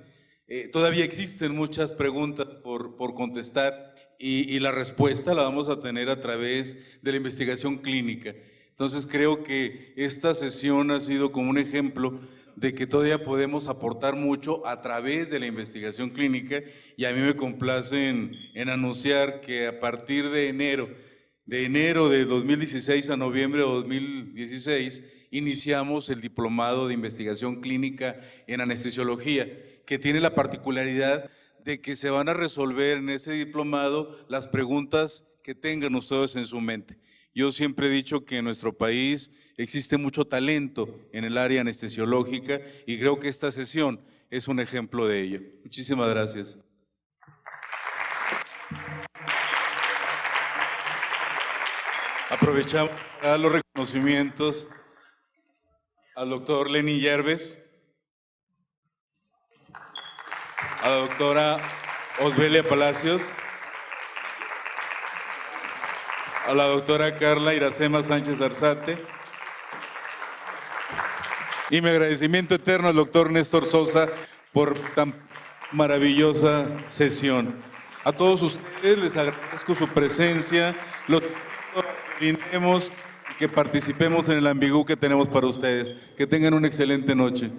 Todavía existen muchas preguntas por contestar, y la respuesta la vamos a tener a través de la investigación clínica. Entonces creo que esta sesión ha sido como un ejemplo de que todavía podemos aportar mucho a través de la investigación clínica, y a mí me complace en anunciar que a partir de enero de 2016 a noviembre de 2016 iniciamos el diplomado de investigación clínica en anestesiología, que tiene la particularidad de que se van a resolver en ese diplomado las preguntas que tengan ustedes en su mente. Yo siempre he dicho que en nuestro país existe mucho talento en el área anestesiológica, y creo que esta sesión es un ejemplo de ello. Muchísimas gracias. Aprovechamos para dar los reconocimientos al doctor Lenin Yerves, a la doctora Osbelia Palacios, a la doctora Carla Iracema Sánchez Arzate, y mi agradecimiento eterno al doctor Néstor Sosa por tan maravillosa sesión. A todos ustedes les agradezco su presencia, los brindemos y que participemos en el ambigú que tenemos para ustedes. Que tengan una excelente noche.